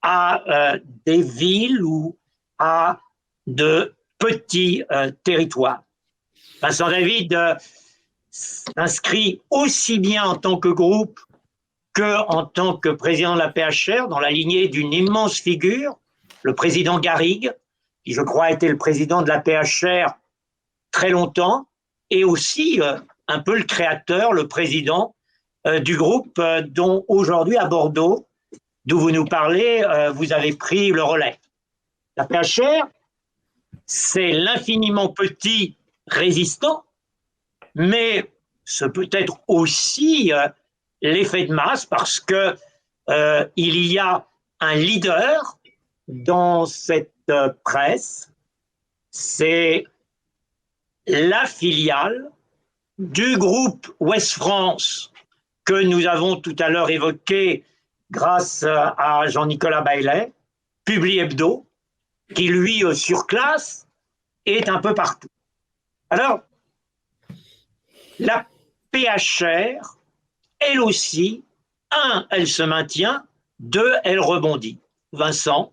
à des villes ou à de petits territoires. Vincent David s'inscrit aussi bien en tant que groupe qu'en tant que président de la PHR dans la lignée d'une immense figure, le président Garrigue, qui je crois était le président de la PHR très longtemps, et aussi un peu le créateur, le président du groupe dont aujourd'hui à Bordeaux, d'où vous nous parlez, vous avez pris le relais. La PHR, c'est l'infiniment petit résistant, mais ce peut être aussi l'effet de masse parce que il y a un leader dans cette presse, c'est la filiale du groupe Ouest France que nous avons tout à l'heure évoqué grâce à Jean-Nicolas Baillet, Publi Hebdo, qui lui surclasse, est un peu partout. Alors, la PHR, elle aussi, elle se maintient, 2, elle rebondit. Vincent,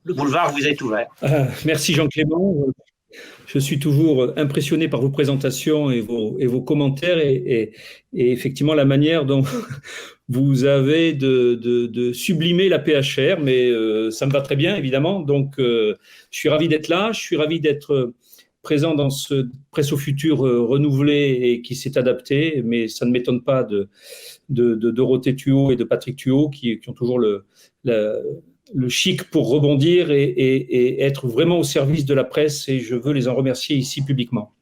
le boulevard vous est ouvert. Merci Jean-Clément. Je suis toujours impressionné par vos présentations et vos commentaires et effectivement la manière dont vous avez de sublimer la PHR, mais ça me va très bien évidemment. Donc je suis ravi d'être là, je suis ravi d'être présent dans ce Presse au futur renouvelé et qui s'est adapté, mais ça ne m'étonne pas de Dorothée Thuot et de Patrick Thuot qui ont toujours le chic pour rebondir et être vraiment au service de la presse, et je veux les en remercier ici publiquement.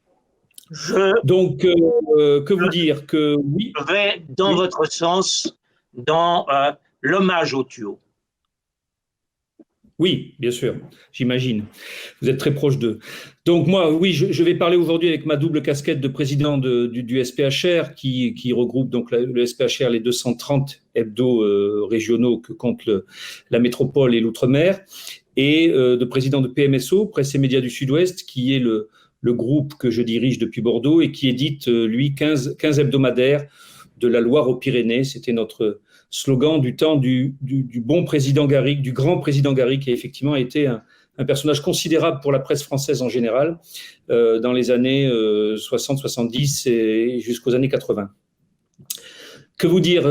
Donc, que vous dire que oui. Je vais dans votre sens, dans l'hommage au Thuot. Oui, bien sûr, j'imagine. Vous êtes très proche d'eux. Donc moi, oui, je vais parler aujourd'hui avec ma double casquette de président du SPHR qui regroupe donc le SPHR, les 230 hebdos régionaux que compte la métropole et l'outre-mer, et de président de PMSO, Presse et Médias du Sud-Ouest, qui est le groupe que je dirige depuis Bordeaux et qui édite, lui, 15 hebdomadaires de la Loire aux Pyrénées. C'était notre slogan du temps du bon président Garrigue, du grand président Garrigue, qui a effectivement été un un personnage considérable pour la presse française en général, dans les années 60, 70 et jusqu'aux années 80. Que vous dire,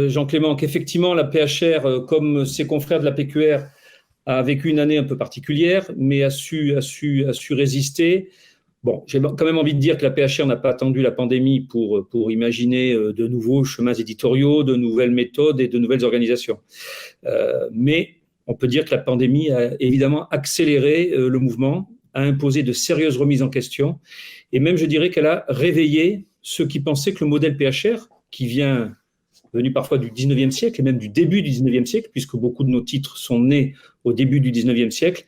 Jean-Clément, qu'effectivement la PHR, comme ses confrères de la PQR, a vécu une année un peu particulière, mais a su résister. Bon, j'ai quand même envie de dire que la PHR n'a pas attendu la pandémie pour imaginer de nouveaux chemins éditoriaux, de nouvelles méthodes et de nouvelles organisations. Mais on peut dire que la pandémie a évidemment accéléré le mouvement, a imposé de sérieuses remises en question, et même je dirais qu'elle a réveillé ceux qui pensaient que le modèle PHR, qui venu parfois du 19e siècle et même du début du 19e siècle, puisque beaucoup de nos titres sont nés au début du 19e siècle,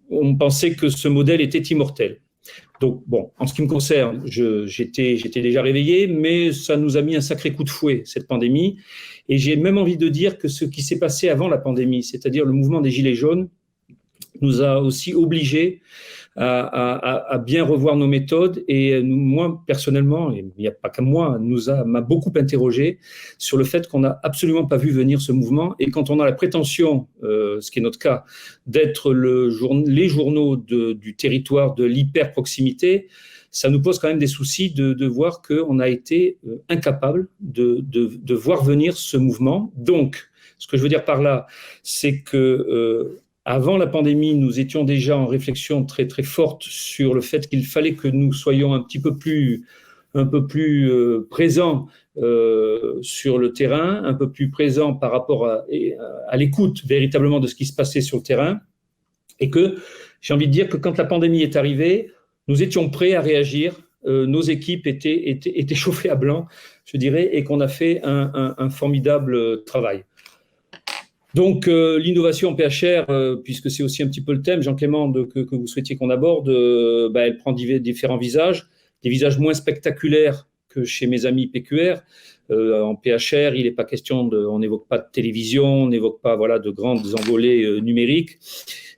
on pensait que ce modèle était immortel. Donc, bon, en ce qui me concerne, j'étais déjà réveillé, mais ça nous a mis un sacré coup de fouet, cette pandémie. Et j'ai même envie de dire que ce qui s'est passé avant la pandémie, c'est-à-dire le mouvement des Gilets jaunes, nous a aussi obligés à bien revoir nos méthodes. Et moi, personnellement, et il n'y a pas qu'à moi, m'a beaucoup interrogé sur le fait qu'on n'a absolument pas vu venir ce mouvement. Et quand on a la prétention, ce qui est notre cas, d'être les journaux du territoire de l'hyper-proximité, ça nous pose quand même des soucis de voir qu'on a été incapable de voir venir ce mouvement. Donc, ce que je veux dire par là, c'est que avant la pandémie, nous étions déjà en réflexion très très forte sur le fait qu'il fallait que nous soyons un peu plus présents sur le terrain, un peu plus présents par rapport à l'écoute véritablement de ce qui se passait sur le terrain, et que j'ai envie de dire que quand la pandémie est arrivée, nous étions prêts à réagir. Nos équipes étaient chauffées à blanc, je dirais, et qu'on a fait un formidable travail. Donc, l'innovation en PHR, puisque c'est aussi un petit peu le thème, Jean-Clément, que vous souhaitiez qu'on aborde, elle prend différents visages, des visages moins spectaculaires que chez mes amis PQR. En PHR, il n'est pas question on n'évoque pas de télévision, on n'évoque pas de grandes envolées numériques.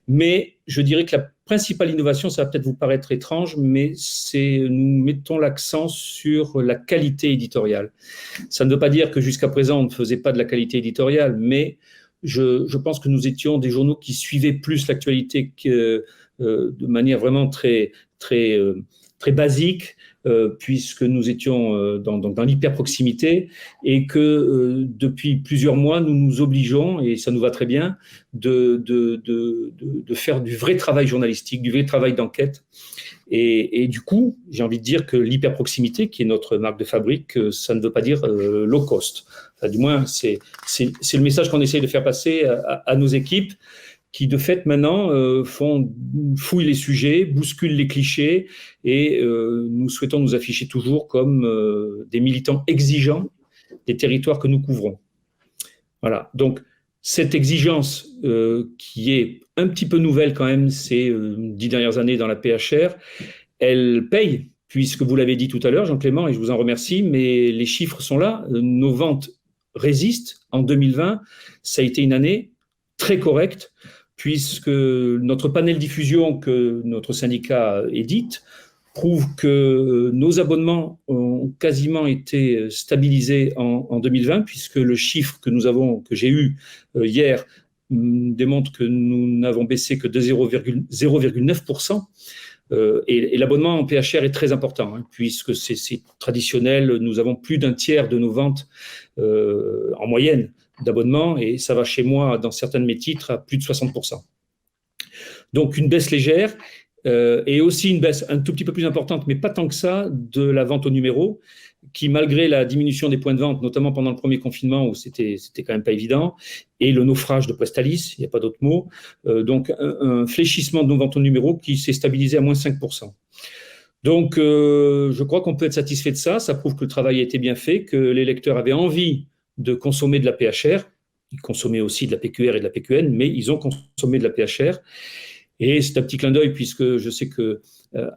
Mais je dirais que la principale innovation, ça va peut-être vous paraître étrange, mais nous mettons l'accent sur la qualité éditoriale. Ça ne veut pas dire que jusqu'à présent, on ne faisait pas de la qualité éditoriale, mais je pense que nous étions des journaux qui suivaient plus l'actualité de manière vraiment très, très, très basique, puisque nous étions dans l'hyper-proximité et que depuis plusieurs mois, nous nous obligeons, et ça nous va très bien, de faire du vrai travail journalistique, du vrai travail d'enquête. Et du coup, j'ai envie de dire que l'hyper-proximité, qui est notre marque de fabrique, ça ne veut pas dire low cost. Enfin, du moins, c'est le message qu'on essaye de faire passer à nos équipes, qui de fait maintenant fouillent les sujets, bousculent les clichés, et nous souhaitons nous afficher toujours comme des militants exigeants des territoires que nous couvrons. Voilà, donc cette exigence qui est un petit peu nouvelle quand même ces 10 dernières années dans la PHR, elle paye, puisque vous l'avez dit tout à l'heure, Jean-Clément, et je vous en remercie, mais les chiffres sont là, nos ventes résistent. En 2020, ça a été une année très correcte, puisque notre panel diffusion que notre syndicat édite prouve que nos abonnements ont quasiment été stabilisés en 2020, puisque le chiffre que j'ai eu hier démontre que nous n'avons baissé que de 0,9%. Et l'abonnement en PHR est très important, puisque c'est traditionnel. Nous avons plus d'un tiers de nos ventes en moyenne d'abonnement, et ça va chez moi, dans certains de mes titres, à plus de 60%. Donc une baisse légère, et aussi une baisse un tout petit peu plus importante, mais pas tant que ça, de la vente au numéro, qui, malgré la diminution des points de vente, notamment pendant le premier confinement, où c'était quand même pas évident, et le naufrage de Prestalis, il n'y a pas d'autre mot, donc un fléchissement de nos ventes au numéro qui s'est stabilisé à moins 5%. Donc, je crois qu'on peut être satisfait de ça. Ça prouve que le travail a été bien fait, que les lecteurs avaient envie de consommer de la PHR. Ils consommaient aussi de la PQR et de la PQN, mais ils ont consommé de la PHR. Et c'est un petit clin d'œil, puisque je sais que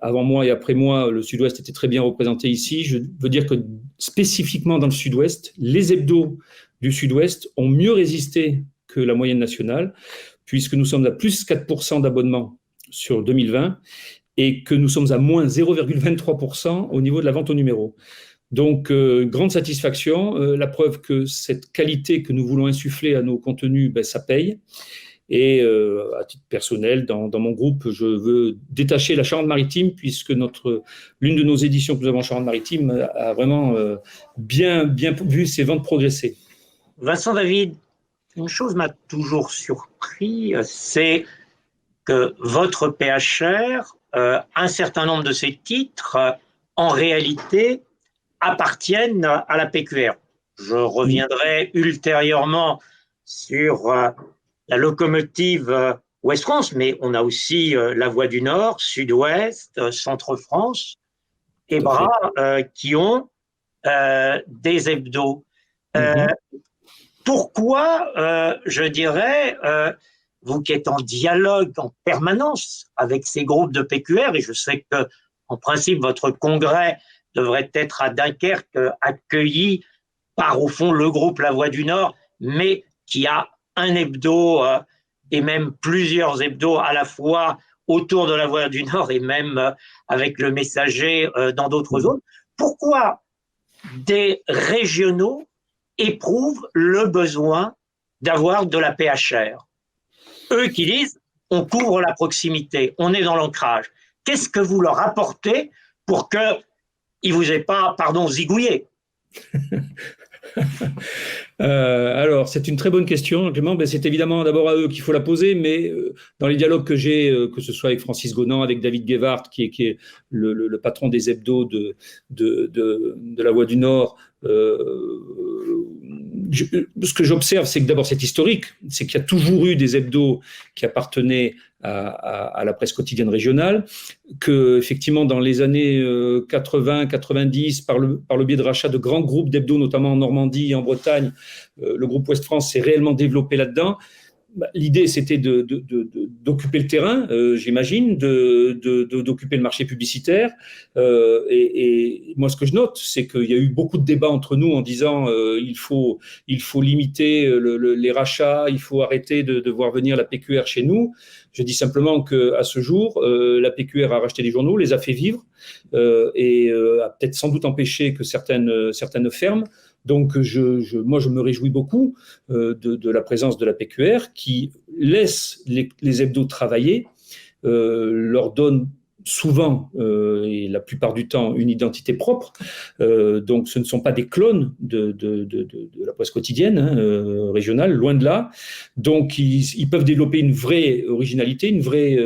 avant moi et après moi, le Sud-Ouest était très bien représenté ici. Je veux dire que spécifiquement dans le Sud-Ouest, les hebdos du Sud-Ouest ont mieux résisté que la moyenne nationale, puisque nous sommes à plus 4% d'abonnements sur 2020 et que nous sommes à moins 0,23% au niveau de la vente au numéro. Donc, grande satisfaction. La preuve que cette qualité que nous voulons insuffler à nos contenus, ça paye. Et à titre personnel, dans mon groupe, je veux détacher la Charente-Maritime puisque l'une de nos éditions que nous avons en Charente-Maritime a vraiment bien vu ses ventes progresser. Vincent David, une chose m'a toujours surpris, c'est que votre PHR, un certain nombre de ses titres, en réalité, appartiennent à la PQR. Je reviendrai ultérieurement sur la locomotive Ouest-France, mais on a aussi la Voie du Nord, Sud-Ouest, Centre-France, et Bras qui ont des hebdos. Pourquoi, je dirais, vous qui êtes en dialogue en permanence avec ces groupes de PQR, et je sais que en principe votre congrès devrait être à Dunkerque accueilli par au fond le groupe La Voie du Nord, mais qui a un hebdo et même plusieurs hebdos à la fois autour de La Voie du Nord et même avec le Messager dans d'autres zones. Pourquoi des régionaux éprouvent le besoin d'avoir de la PHR? Eux qui disent on couvre la proximité, on est dans l'ancrage. Qu'est-ce que vous leur apportez pour qu'ils ne vous aient pas, zigouillé? Alors, c'est une très bonne question, Clément. C'est évidemment d'abord à eux qu'il faut la poser, mais dans les dialogues que j'ai, que ce soit avec Francis Gonant, avec David Guevart, qui est le patron des hebdos de La Voie du Nord, ce que j'observe, c'est que d'abord c'est historique, c'est qu'il y a toujours eu des hebdos qui appartenaient à la presse quotidienne régionale, que effectivement dans les années 80-90, par le biais de rachat de grands groupes d'hebdos, notamment en Normandie et en Bretagne, le groupe Ouest France s'est réellement développé là-dedans. L'idée, c'était d'occuper le terrain, j'imagine, d'occuper le marché publicitaire. Et moi, ce que je note, c'est qu'il y a eu beaucoup de débats entre nous en disant il faut limiter les rachats, il faut arrêter de voir venir la PQR chez nous. Je dis simplement qu'à ce jour, la PQR a racheté des journaux, les a fait vivre et a peut-être sans doute empêché que certaines ferment. Donc, moi, je me réjouis beaucoup de la présence de la PQR qui laisse les hebdos travailler, leur donne souvent et la plupart du temps une identité propre. Donc, ce ne sont pas des clones de la presse quotidienne régionale, loin de là. Donc, ils peuvent développer une vraie originalité, une vraie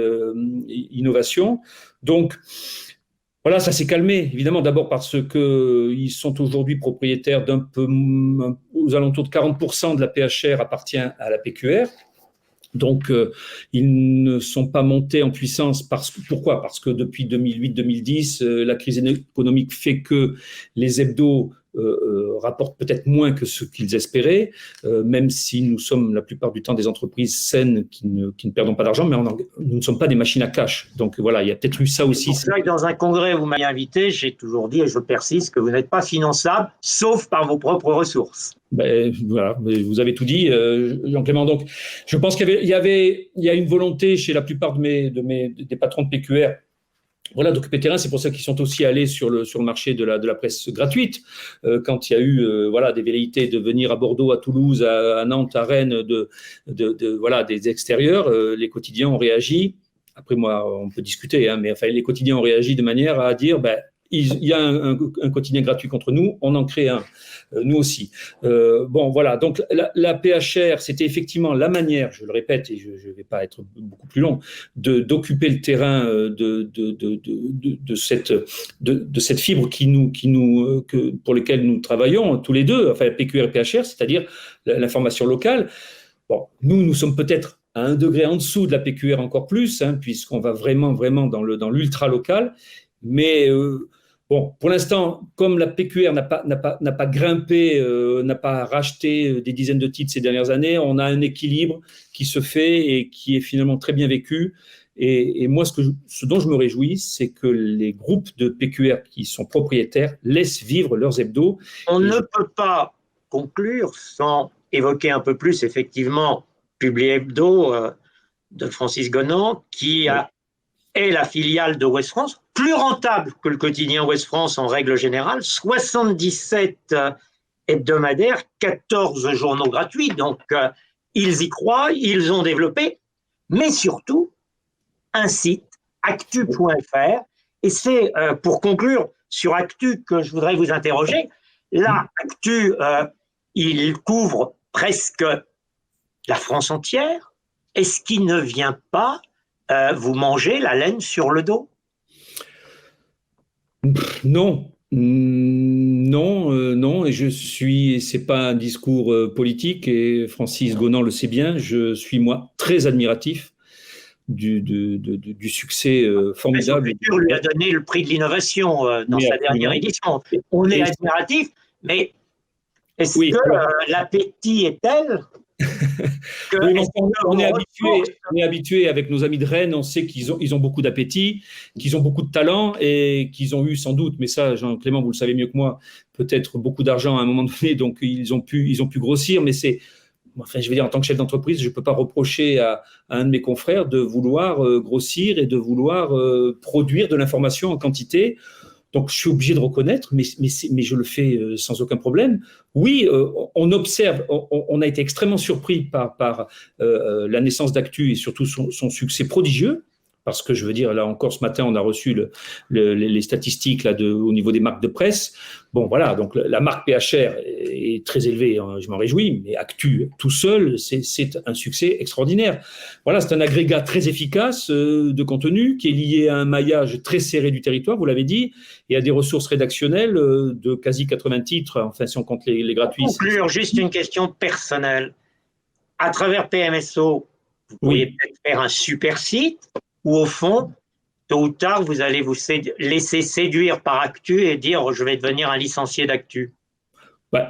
innovation. Donc, voilà, ça s'est calmé, évidemment, d'abord parce qu'ils sont aujourd'hui propriétaires aux alentours de 40% de la PHR appartient à la PQR. Donc, ils ne sont pas montés en puissance. Pourquoi ? Parce que depuis 2008-2010, la crise économique fait que les hebdos rapportent peut-être moins que ce qu'ils espéraient, même si nous sommes la plupart du temps des entreprises saines qui ne perdons pas d'argent, mais nous ne sommes pas des machines à cash. Donc voilà, il y a peut-être eu ça aussi. C'est vrai que dans un congrès où vous m'avez invité, j'ai toujours dit, et je persiste, que vous n'êtes pas finançable, sauf par vos propres ressources. Voilà, vous avez tout dit, Jean-Clément. Donc, je pense qu'il y a une volonté chez la plupart des patrons de PQR, voilà, d'occuper le terrain. C'est pour ça qu'ils sont aussi allés sur le marché de la presse gratuite. Quand il y a eu des velléités de venir à Bordeaux, à Toulouse, à Nantes, à Rennes, des extérieurs, les quotidiens ont réagi. Après, moi, on peut discuter, mais enfin, les quotidiens ont réagi de manière à dire il y a un quotidien gratuit contre nous, on en crée un, nous aussi. Voilà, donc la PHR, c'était effectivement la manière, je le répète et je ne vais pas être beaucoup plus long, d'occuper le terrain de cette fibre pour lesquelles nous travaillons tous les deux, enfin PQR et PHR, c'est-à-dire l'information locale. Bon, nous sommes peut-être à un degré en dessous de la PQR encore plus, puisqu'on va vraiment dans l'ultra local, mais pour l'instant, comme la PQR n'a pas grimpé, n'a pas racheté des dizaines de titres ces dernières années, on a un équilibre qui se fait et qui est finalement très bien vécu. Et moi, ce dont je me réjouis, c'est que les groupes de PQR qui sont propriétaires laissent vivre leurs hebdos. On ne peut pas conclure sans évoquer un peu plus, effectivement, Publi Hebdo de Francis Gonant, qui est la filiale de Ouest France, plus rentable que le quotidien Ouest France en règle générale, 77 hebdomadaires, 14 journaux gratuits, donc ils y croient, ils ont développé, mais surtout un site, actu.fr. Et c'est pour conclure sur Actu que je voudrais vous interroger. Là, Actu, il couvre presque la France entière. Est-ce qu'il ne vient pas vous manger la laine sur le dos? Non, non, et c'est pas un discours politique, et Francis Gonant le sait bien, je suis moi très admiratif du succès formidable. Futur lui a donné le prix de l'innovation dans sa dernière édition. On est admiratif, mais est-ce que l'appétit est tel on est habitué avec nos amis de Rennes, on sait qu'ils ont beaucoup d'appétit, qu'ils ont beaucoup de talent et qu'ils ont eu sans doute, mais ça, Jean-Clément, vous le savez mieux que moi, peut-être beaucoup d'argent à un moment donné, donc ils ont pu grossir, mais je veux dire, en tant que chef d'entreprise, je ne peux pas reprocher à un de mes confrères de vouloir grossir et de vouloir produire de l'information en quantité. Donc, je suis obligé de reconnaître, mais je le fais sans aucun problème. Oui, on observe, on a été extrêmement surpris par la naissance d'Actu et surtout son succès prodigieux. Parce que je veux dire, là encore ce matin, on a reçu les statistiques là, au niveau des marques de presse. Bon, voilà, donc la marque PHR est très élevée, hein, je m'en réjouis, mais Actu tout seul, c'est un succès extraordinaire. Voilà, c'est un agrégat très efficace de contenu qui est lié à un maillage très serré du territoire, vous l'avez dit, et à des ressources rédactionnelles de quasi 80 titres, enfin si on compte les gratuits. Pour conclure, juste une question personnelle. À travers PMSO, vous pourriez peut-être faire un super site, ou au fond, tôt ou tard, vous allez vous laisser séduire par Actu et dire « je vais devenir un licencié d'Actu ».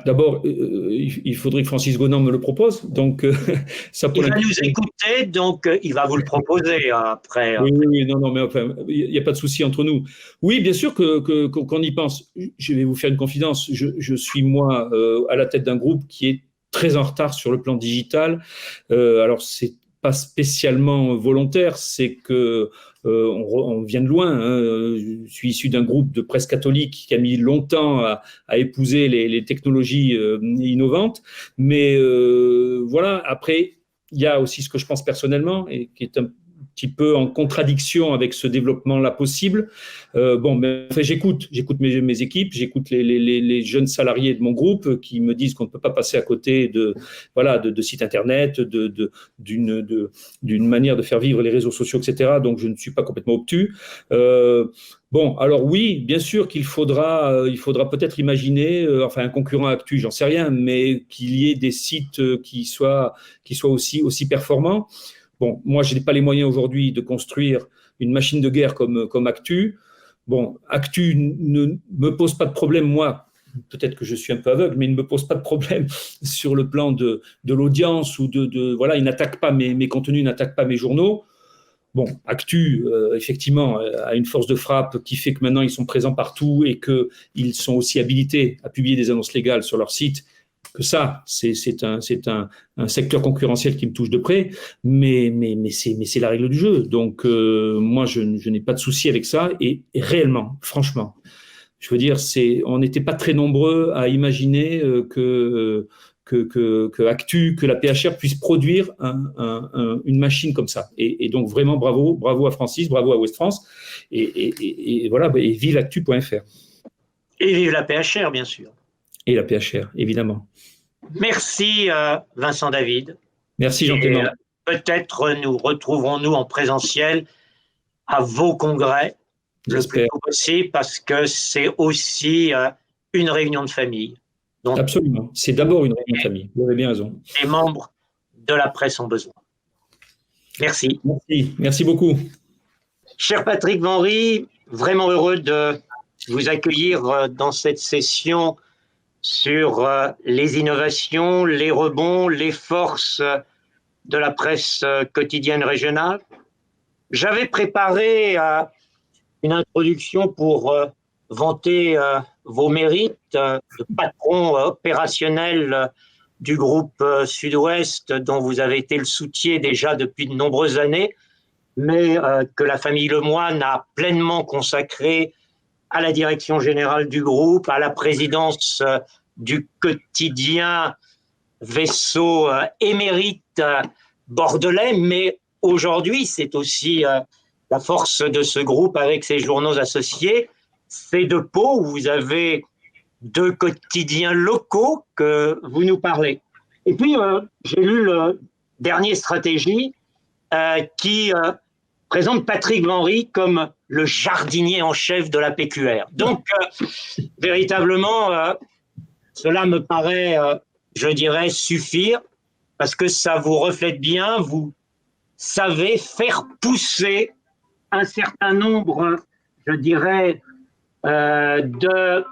D'abord, il faudrait que Francis Gonant me le propose. Donc, il va nous écouter, donc il va vous le proposer après. Oui, non, mais enfin, il n'y a pas de souci entre nous. Oui, bien sûr qu'on y pense. Je vais vous faire une confidence. Je suis, moi, à la tête d'un groupe qui est très en retard sur le plan digital. Alors, c'est pas spécialement volontaire, c'est que on vient de loin. Hein. Je suis issu d'un groupe de presse catholique qui a mis longtemps à épouser les technologies innovantes. Mais voilà, après, il y a aussi ce que je pense personnellement et qui est un petit peu en contradiction avec ce développement-là possible. Mais enfin, j'écoute mes équipes, j'écoute les jeunes salariés de mon groupe qui me disent qu'on ne peut pas passer à côté de sites internet, d'une manière de faire vivre les réseaux sociaux, etc. Donc, je ne suis pas complètement obtus. Alors oui, bien sûr qu'il faudra peut-être imaginer, un concurrent Actu, j'en sais rien, mais qu'il y ait des sites qui soient aussi performants. Bon, moi, je n'ai pas les moyens aujourd'hui de construire une machine de guerre comme Actu. Bon, Actu ne me pose pas de problème, moi, peut-être que je suis un peu aveugle, mais il ne me pose pas de problème sur le plan de l'audience ou il n'attaque pas mes contenus, il n'attaque pas mes journaux. Bon, Actu, effectivement, a une force de frappe qui fait que maintenant, ils sont présents partout et qu'ils sont aussi habilités à publier des annonces légales sur leur site. Que ça, c'est un secteur concurrentiel qui me touche de près, mais c'est la règle du jeu. Donc, moi, je n'ai pas de souci avec ça. Et réellement, franchement, je veux dire, on n'était pas très nombreux à imaginer que Actu, que la PHR puisse produire une machine comme ça. Et donc, vraiment, bravo à Francis, bravo à Ouest France. Et voilà, et vive actu.fr. Et vive la PHR, bien sûr. Et la PHR, évidemment. Merci Vincent David. Merci Jean-Clément. Peut-être nous retrouverons-nous en présentiel à vos congrès le plus tôt possible parce que c'est aussi une réunion de famille. Donc, absolument, c'est d'abord une réunion de famille, vous avez bien raison. Les membres de la presse ont besoin. Merci. Merci beaucoup. Cher Patrick Venry, vraiment heureux de vous accueillir dans cette session sur les innovations, les rebonds, les forces de la presse quotidienne régionale. J'avais préparé une introduction pour vanter vos mérites de patron opérationnel du groupe Sud-Ouest, dont vous avez été le soutien déjà depuis de nombreuses années, mais que la famille Lemoine a pleinement consacré à la direction générale du groupe, à la présidence du quotidien vaisseau émérite bordelais, mais aujourd'hui, c'est aussi la force de ce groupe avec ses journaux associés. C'est de Pau où vous avez 2 quotidiens locaux que vous nous parlez. Et puis, j'ai lu le dernier Stratégie qui présente Patrick Henry comme le jardinier en chef de la PQR. Donc, véritablement, cela me paraît, je dirais, suffire, parce que ça vous reflète bien, vous savez faire pousser un certain nombre, je dirais, de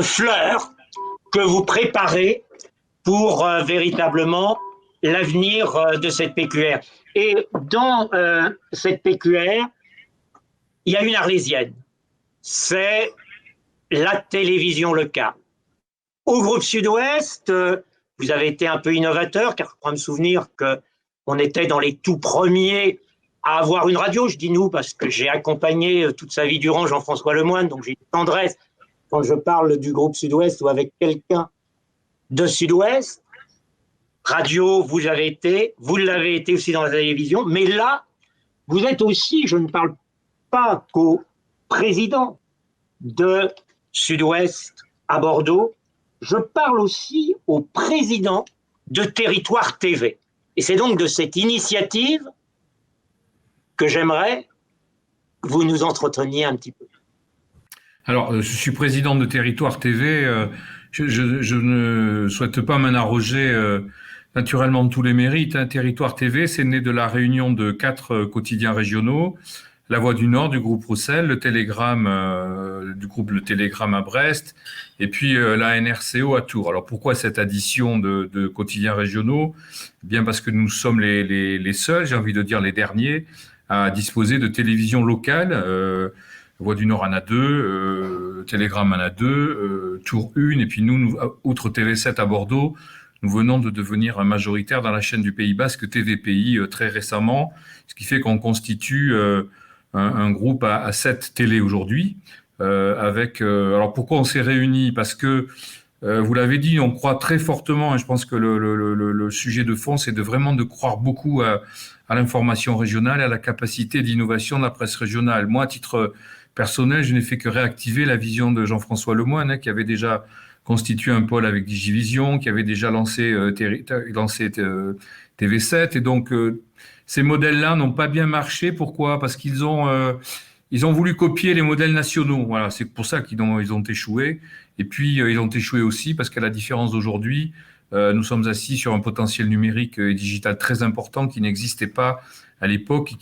fleurs que vous préparez pour véritablement l'avenir de cette PQR. Et dans cette PQR, il y a une arlésienne. C'est la télévision locale. Au groupe Sud-Ouest, vous avez été un peu innovateur, car je crois me souvenir qu'on était dans les tout premiers à avoir une radio. Je dis nous parce que j'ai accompagné toute sa vie durant Jean-François Lemoyne, donc j'ai une tendresse quand je parle du groupe Sud-Ouest ou avec quelqu'un de Sud-Ouest. Radio, vous l'avez été aussi dans la télévision, mais là, vous êtes aussi, je ne parle pas qu'au président de Sud-Ouest à Bordeaux, je parle aussi au président de Territoire TV. Et c'est donc de cette initiative que j'aimerais que vous nous entreteniez un petit peu. Alors, je suis président de Territoire TV. Je ne souhaite pas m'en arroger naturellement de tous les mérites. Territoire TV, c'est né de la réunion de 4 quotidiens régionaux. La Voix du Nord du groupe Roussel, le Télégramme du groupe Le Télégramme à Brest, et puis la NRCO à Tours. Alors pourquoi cette addition de quotidiens régionaux ? Bien parce que nous sommes les seuls, j'ai envie de dire les derniers, à disposer de télévision locale. La Voix du Nord en a 2, Télégramme en a 2, Tours 1, et puis nous, outre TV7 à Bordeaux, nous venons de devenir majoritaires dans la chaîne du Pays Basque TVPI très récemment, ce qui fait qu'on constitue un groupe à 7 télés aujourd'hui. Alors pourquoi on s'est réunis ? Parce que, vous l'avez dit, on croit très fortement, et je pense que le sujet de fond, c'est vraiment de croire beaucoup à l'information régionale et à la capacité d'innovation de la presse régionale. Moi, à titre personnel, je n'ai fait que réactiver la vision de Jean-François Lemoyne, qui avait déjà constitué un pôle avec Digivision, qui avait déjà lancé TV7, et donc ces modèles-là n'ont pas bien marché. Pourquoi ? Parce qu'ils ont voulu copier les modèles nationaux. Voilà, c'est pour ça qu'ils ont échoué. Et puis, ils ont échoué aussi parce qu'à la différence d'aujourd'hui, nous sommes assis sur un potentiel numérique et digital très important qui n'existait pas à l'époque et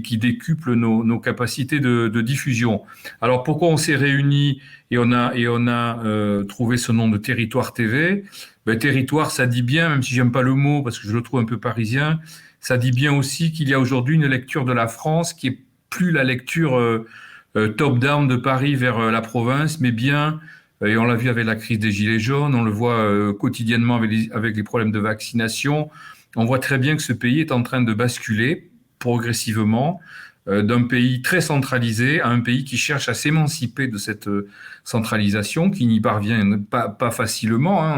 qui décuple nos capacités de diffusion. Alors, pourquoi on s'est réunis et on a trouvé ce nom de Territoire TV ? Territoire, ça dit bien, même si j'aime pas le mot parce que je le trouve un peu parisien, ça dit bien aussi qu'il y a aujourd'hui une lecture de la France qui est plus la lecture top-down de Paris vers la province, mais bien, et on l'a vu avec la crise des Gilets jaunes, on le voit quotidiennement avec les problèmes de vaccination, on voit très bien que ce pays est en train de basculer progressivement d'un pays très centralisé à un pays qui cherche à s'émanciper de cette centralisation, qui n'y parvient pas facilement.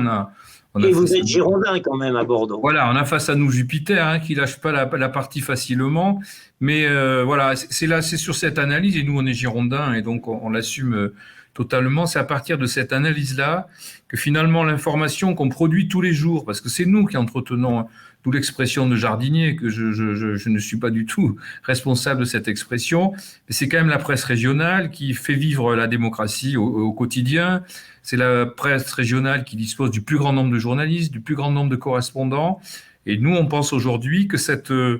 Et vous êtes girondin quand même à Bordeaux. Voilà, on a face à nous Jupiter, qui lâche pas la partie facilement. Mais voilà, c'est sur cette analyse, et nous on est girondins, et donc on l'assume totalement. C'est à partir de cette analyse-là que finalement l'information qu'on produit tous les jours, parce que c'est nous qui entretenons, d'où l'expression de jardinier, que je ne suis pas du tout responsable de cette expression, mais c'est quand même la presse régionale qui fait vivre la démocratie au quotidien. C'est la presse régionale qui dispose du plus grand nombre de journalistes, du plus grand nombre de correspondants. Et nous, on pense aujourd'hui que ce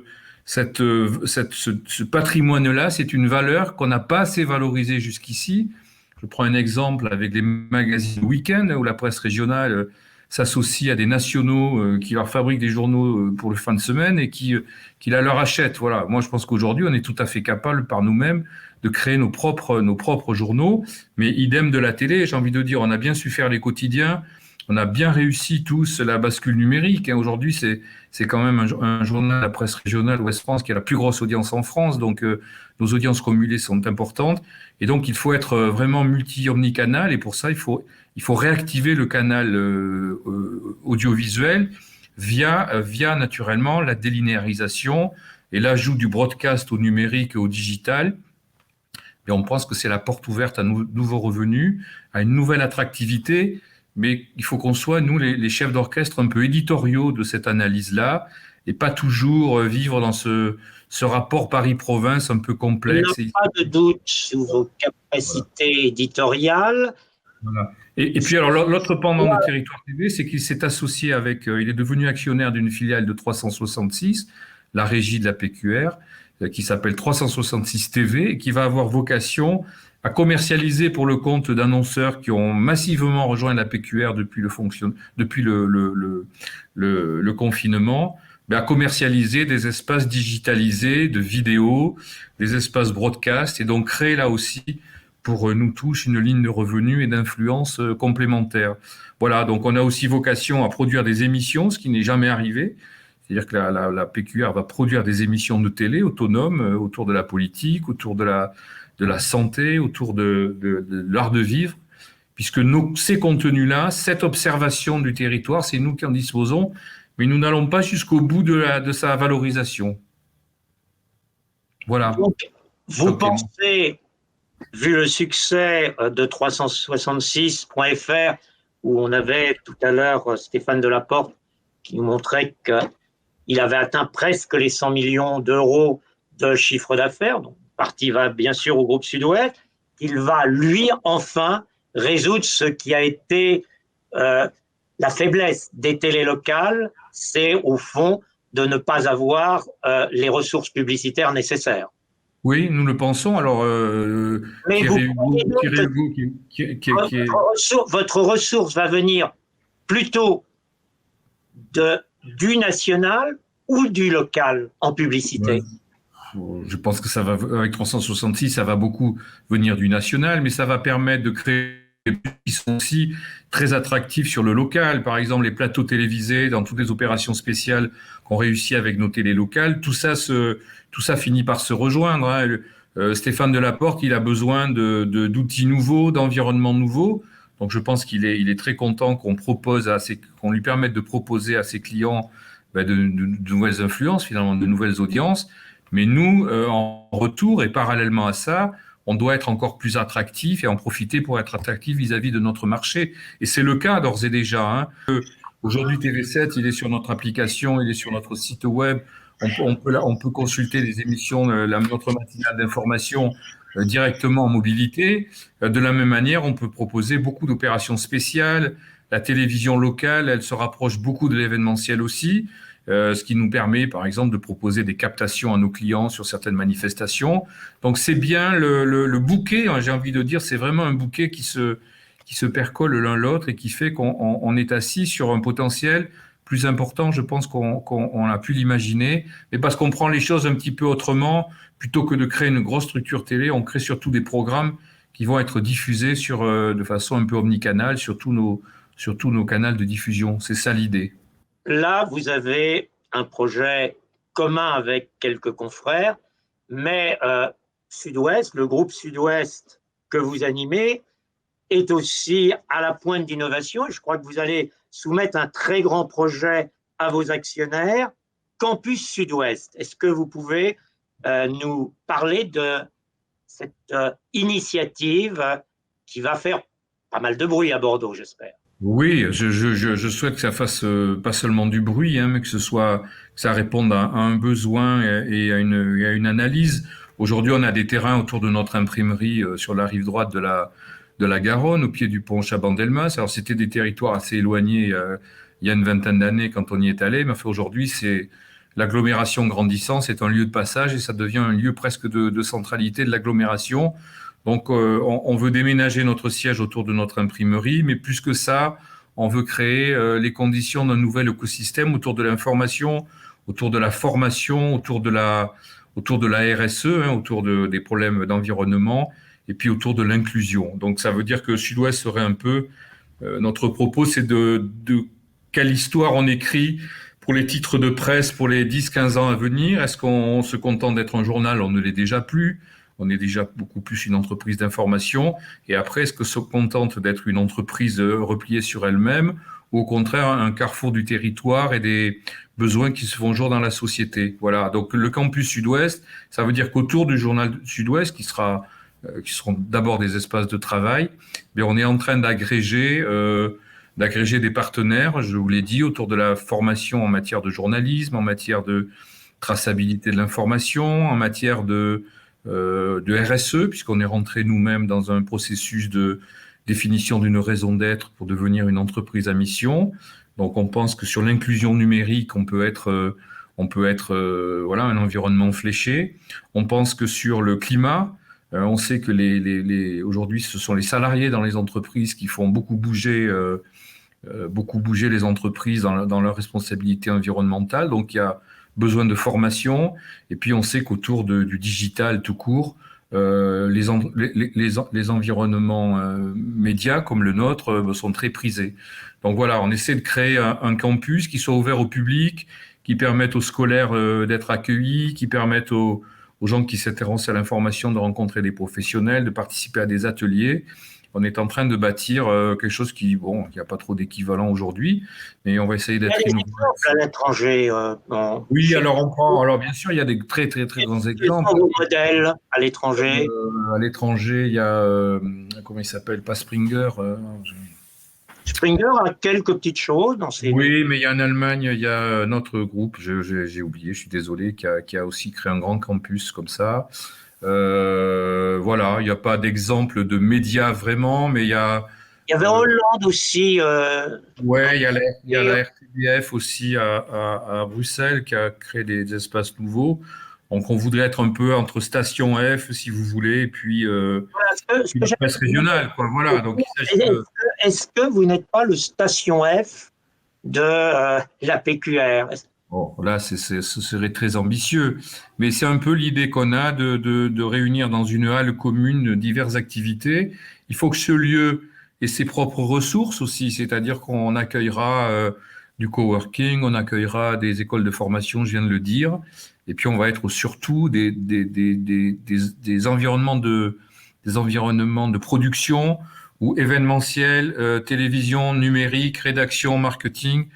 patrimoine-là, c'est une valeur qu'on n'a pas assez valorisée jusqu'ici. Je prends un exemple avec les magazines week-end, où la presse régionale s'associe à des nationaux qui leur fabriquent des journaux pour le fin de semaine et qui la leur achètent. Voilà. Moi, je pense qu'aujourd'hui, on est tout à fait capable par nous-mêmes de créer nos propres journaux, mais idem de la télé. J'ai envie de dire, on a bien su faire les quotidiens, on a bien réussi tous la bascule numérique. Aujourd'hui, c'est quand même un journal, la presse régionale Ouest France, qui a la plus grosse audience en France. Donc, nos audiences cumulées sont importantes. Et donc, il faut être vraiment omnicanal. Et pour ça, il faut réactiver le canal audiovisuel via naturellement la délinéarisation et l'ajout du broadcast au numérique et au digital. Et on pense que c'est la porte ouverte à nouveaux revenus, à une nouvelle attractivité. Mais il faut qu'on soit, nous, les chefs d'orchestre un peu éditoriaux de cette analyse-là et pas toujours vivre dans ce rapport Paris-Province un peu complexe. Il n'y a pas de doute sur vos capacités éditoriales. Voilà. Et puis, alors, l'autre pendant de Territoire TV, c'est qu'il s'est associé avec, il est devenu actionnaire d'une filiale de 366, la régie de la PQR, qui s'appelle 366 TV, et qui va avoir vocation à commercialiser pour le compte d'annonceurs qui ont massivement rejoint la PQR depuis le confinement, à commercialiser des espaces digitalisés de vidéos, des espaces broadcast, et donc créer là aussi pour nous tous une ligne de revenus et d'influence complémentaire. Voilà, donc on a aussi vocation à produire des émissions, ce qui n'est jamais arrivé. C'est-à-dire que la PQR va produire des émissions de télé autonomes autour de la politique, autour de la santé, autour de l'art de vivre, puisque ces contenus-là, cette observation du territoire, c'est nous qui en disposons, mais nous n'allons pas jusqu'au bout de sa valorisation. Voilà. Donc, vous pensez, vu le succès de 366.fr, où on avait tout à l'heure Stéphane Delaporte qui nous montrait qu'il avait atteint presque les 100 millions d'euros de chiffre d'affaires, donc partie va bien sûr au groupe Sud-Ouest, il va lui enfin résoudre ce qui a été la faiblesse des télés locales, c'est au fond de ne pas avoir les ressources publicitaires nécessaires. Oui, nous le pensons. Alors, mais votre ressource va venir plutôt du national ou du local en publicité? Ouais. Je pense que ça va, avec 366, ça va beaucoup venir du national, mais ça va permettre de créer des produits qui sont aussi très attractifs sur le local. Par exemple, les plateaux télévisés dans toutes les opérations spéciales qu'on réussit avec nos télés locales. Tout ça finit par se rejoindre. Hein. Stéphane Delaporte, il a besoin d'outils nouveaux, d'environnements nouveaux. Donc, je pense qu'il est très content qu'on lui permette de proposer à ses clients de nouvelles influences, finalement, de nouvelles audiences. Mais nous, en retour et parallèlement à ça, on doit être encore plus attractif et en profiter pour être attractif vis-à-vis de notre marché. Et c'est le cas d'ores et déjà. Hein. Aujourd'hui, TV7, il est sur notre application, il est sur notre site web. On peut consulter les émissions, notre matinale d'information directement en mobilité. De la même manière, on peut proposer beaucoup d'opérations spéciales. La télévision locale, elle se rapproche beaucoup de l'événementiel aussi. Ce qui nous permet, par exemple, de proposer des captations à nos clients sur certaines manifestations. Donc, c'est bien le bouquet, hein, j'ai envie de dire, c'est vraiment un bouquet qui se percole l'un l'autre et qui fait qu'on est assis sur un potentiel plus important, je pense, qu'on a pu l'imaginer. Mais parce qu'on prend les choses un petit peu autrement, plutôt que de créer une grosse structure télé, on crée surtout des programmes qui vont être diffusés de façon un peu omnicanale sur tous nos canaux de diffusion. C'est ça l'idée. Là, vous avez un projet commun avec quelques confrères, mais Sud-Ouest, le groupe Sud-Ouest que vous animez, est aussi à la pointe d'innovation. Et je crois que vous allez soumettre un très grand projet à vos actionnaires, Campus Sud-Ouest. Est-ce que vous pouvez nous parler de cette initiative qui va faire pas mal de bruit à Bordeaux, j'espère? Oui, je souhaite que ça fasse pas seulement du bruit, hein, mais que ça réponde à un besoin et à une analyse. Aujourd'hui, on a des terrains autour de notre imprimerie sur la rive droite de la Garonne, au pied du pont Chabandelmas. Alors, c'était des territoires assez éloignés il y a une vingtaine d'années quand on y est allé, mais aujourd'hui, c'est l'agglomération grandissant, c'est un lieu de passage et ça devient un lieu presque de centralité de l'agglomération. Donc, on veut déménager notre siège autour de notre imprimerie, mais plus que ça, on veut créer les conditions d'un nouvel écosystème autour de l'information, autour de la formation, autour de la RSE, hein, autour des problèmes d'environnement, et puis autour de l'inclusion. Donc, ça veut dire que Sud-Ouest serait un peu Notre propos, c'est de quelle histoire on écrit pour les titres de presse pour les 10-15 ans à venir. Est-ce qu'on se contente d'être un journal? On ne l'est déjà plus. On est déjà beaucoup plus une entreprise d'information. Et après, est-ce qu'on se contente d'être une entreprise repliée sur elle-même ou au contraire un carrefour du territoire et des besoins qui se font jour dans la société? Voilà. Donc le campus Sud-Ouest, ça veut dire qu'autour du journal Sud-Ouest, qui seront d'abord des espaces de travail, mais on est en train d'agréger des partenaires, je vous l'ai dit, autour de la formation en matière de journalisme, en matière de traçabilité de l'information, en matière de RSE, puisqu'on est rentré nous-mêmes dans un processus de définition d'une raison d'être pour devenir une entreprise à mission. Donc on pense que sur l'inclusion numérique, on peut être voilà, un environnement fléché. On pense que sur le climat, on sait que aujourd'hui, ce sont les salariés dans les entreprises qui font beaucoup bouger les entreprises dans leur responsabilité environnementale. Donc, il y a besoin de formation. Et puis, on sait qu'autour du digital tout court, les environnements médias comme le nôtre sont très prisés. Donc, voilà, on essaie de créer un campus qui soit ouvert au public, qui permette aux scolaires d'être accueillis, qui permette aux gens qui s'intéressent à l'information de rencontrer des professionnels, de participer à des ateliers. On est en train de bâtir quelque chose qui, bon, il n'y a pas trop d'équivalent aujourd'hui, mais on va essayer d'être innovant. À l'étranger. Oui, alors bien sûr, il y a des très très très grands exemples. Quels sont vos modèles à l'étranger? À l'étranger, il y a comment il s'appelle, pas Springer. Springer a quelques petites choses dans ses. Oui, mais il y a en Allemagne, il y a notre groupe, j'ai oublié, je suis désolé, qui a aussi créé un grand campus comme ça. Voilà, il n'y a pas d'exemple de médias vraiment, mais il y a. Il y avait Hollande aussi. Ouais, il y a la RTBF aussi à Bruxelles qui a créé des espaces nouveaux. Donc, on voudrait être un peu entre Station F, si vous voulez, et puis une presse régionale, quoi. Voilà. Donc, est-ce que vous n'êtes pas le Station F de la PQR? Bon, là, ce serait très ambitieux, mais c'est un peu l'idée qu'on a de réunir dans une halle commune diverses activités. Il faut que ce lieu ait ses propres ressources aussi, c'est-à-dire qu'on accueillera du coworking, on accueillera des écoles de formation, je viens de le dire, et puis on va être surtout des environnements de production ou événementiels, télévision, numérique, rédaction, marketing.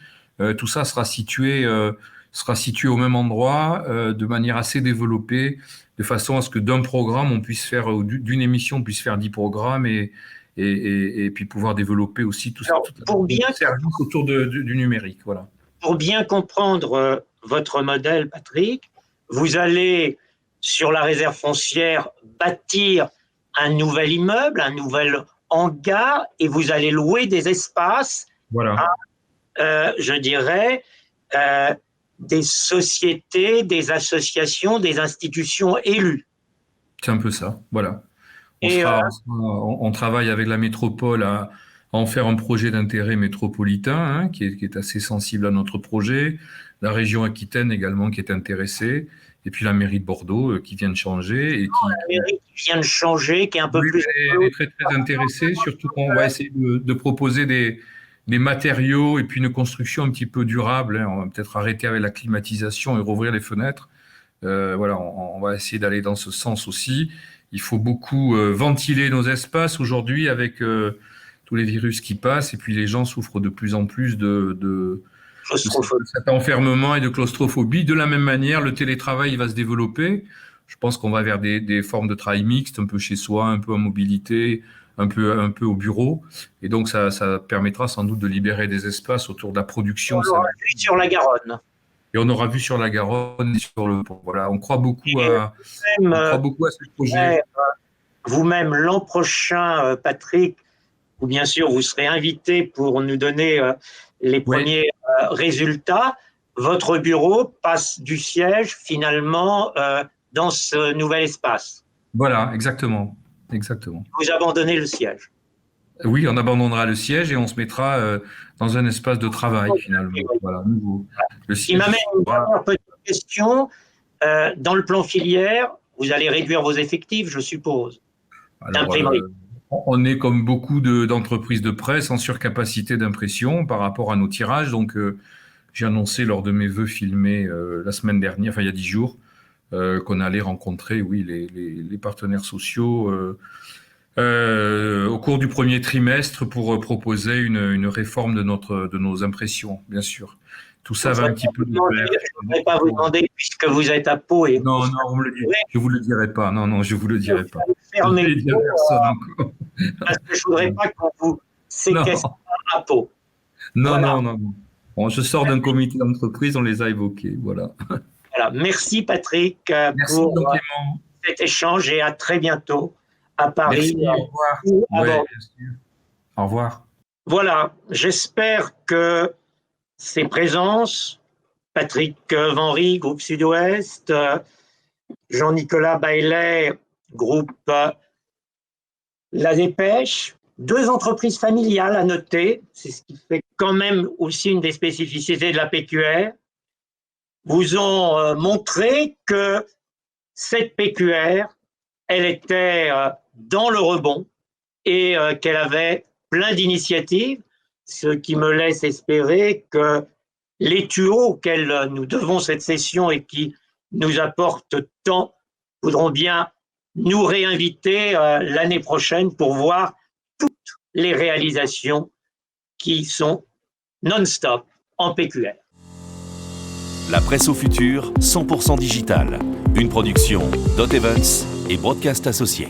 Tout ça sera situé au même endroit, de manière assez développée, de façon à ce que d'un programme, on puisse faire, d'une émission, on puisse faire 10 programmes et puis pouvoir développer aussi tout ça, service autour du numérique. Voilà. Pour bien comprendre votre modèle, Patrick, vous allez, sur la réserve foncière, bâtir un nouvel immeuble, un nouvel hangar, et vous allez louer des espaces voilà. Je dirais, des sociétés, des associations, des institutions élues. C'est un peu ça, voilà. On travaille avec la métropole à en faire un projet d'intérêt métropolitain, hein, qui est assez sensible à notre projet. La région Aquitaine également qui est intéressée. Et puis la mairie de Bordeaux qui vient de changer. La mairie qui vient de changer, qui est un peu plus... Elle est très, très intéressée, surtout qu'on va essayer de proposer des matériaux et puis une construction un petit peu durable. Hein. On va peut-être arrêter avec la climatisation et rouvrir les fenêtres. Voilà, on va essayer d'aller dans ce sens aussi. Il faut beaucoup ventiler nos espaces aujourd'hui avec tous les virus qui passent et puis les gens souffrent de plus en plus de cet enfermement et de claustrophobie. De la même manière, le télétravail va se développer. Je pense qu'on va vers des formes de travail mixte, un peu chez soi, un peu en mobilité, un peu au bureau. Et donc, ça permettra sans doute de libérer des espaces autour de la production. On aura vu sur la Garonne. Et on aura vu sur la Garonne et sur le pont. Voilà, on croit beaucoup à ce projet. Vous-même, l'an prochain, Patrick, où bien sûr vous serez invité pour nous donner les premiers résultats, votre bureau passe du siège finalement dans ce nouvel espace. Voilà, exactement. Vous abandonnez le siège. Oui, on abandonnera le siège et on se mettra dans un espace de travail finalement. Voilà, nouveau. Il m'amène une dernière petite question. Dans le plan filière, vous allez réduire vos effectifs, je suppose. Alors, On est comme beaucoup d'entreprises de presse en surcapacité d'impression par rapport à nos tirages. Donc, j'ai annoncé lors de mes vœux filmés la semaine dernière, enfin il y a 10 jours, qu'on allait rencontrer, oui, les partenaires sociaux au cours du premier trimestre pour proposer une réforme de nos impressions, bien sûr. Tout ça va un petit peu. Je ne voudrais pas vous demander, puisque vous êtes à Pau et non, vous me le dites. Je vous le dirai pas. Non, je vous le dirai pas. Fermez le dire à personne encore. Parce que je voudrais pas qu'on vous séquestre à Pau. Non, Voilà. non. Bon, je sors d'un comité d'entreprise, on les a évoqués, voilà. Voilà. Merci Patrick Merci, pour Clément. cet échange et à très bientôt à Paris. Merci, au revoir. ou à Ouais, Bordeaux. bien sûr. Au revoir. Voilà, j'espère que ces présences, Patrick Vanry, groupe Sud-Ouest, Jean-Nicolas Baillet, groupe La Dépêche, 2 entreprises familiales à noter, c'est ce qui fait quand même aussi une des spécificités de la PQR, vous ont montré que cette PQR, elle était dans le rebond et qu'elle avait plein d'initiatives, ce qui me laisse espérer que les tuyaux auxquels nous devons cette session et qui nous apportent tant voudront bien nous réinviter l'année prochaine pour voir toutes les réalisations qui sont non-stop en PQR. La presse au futur, 100% digital. Une production Dot Events et Broadcast Associés.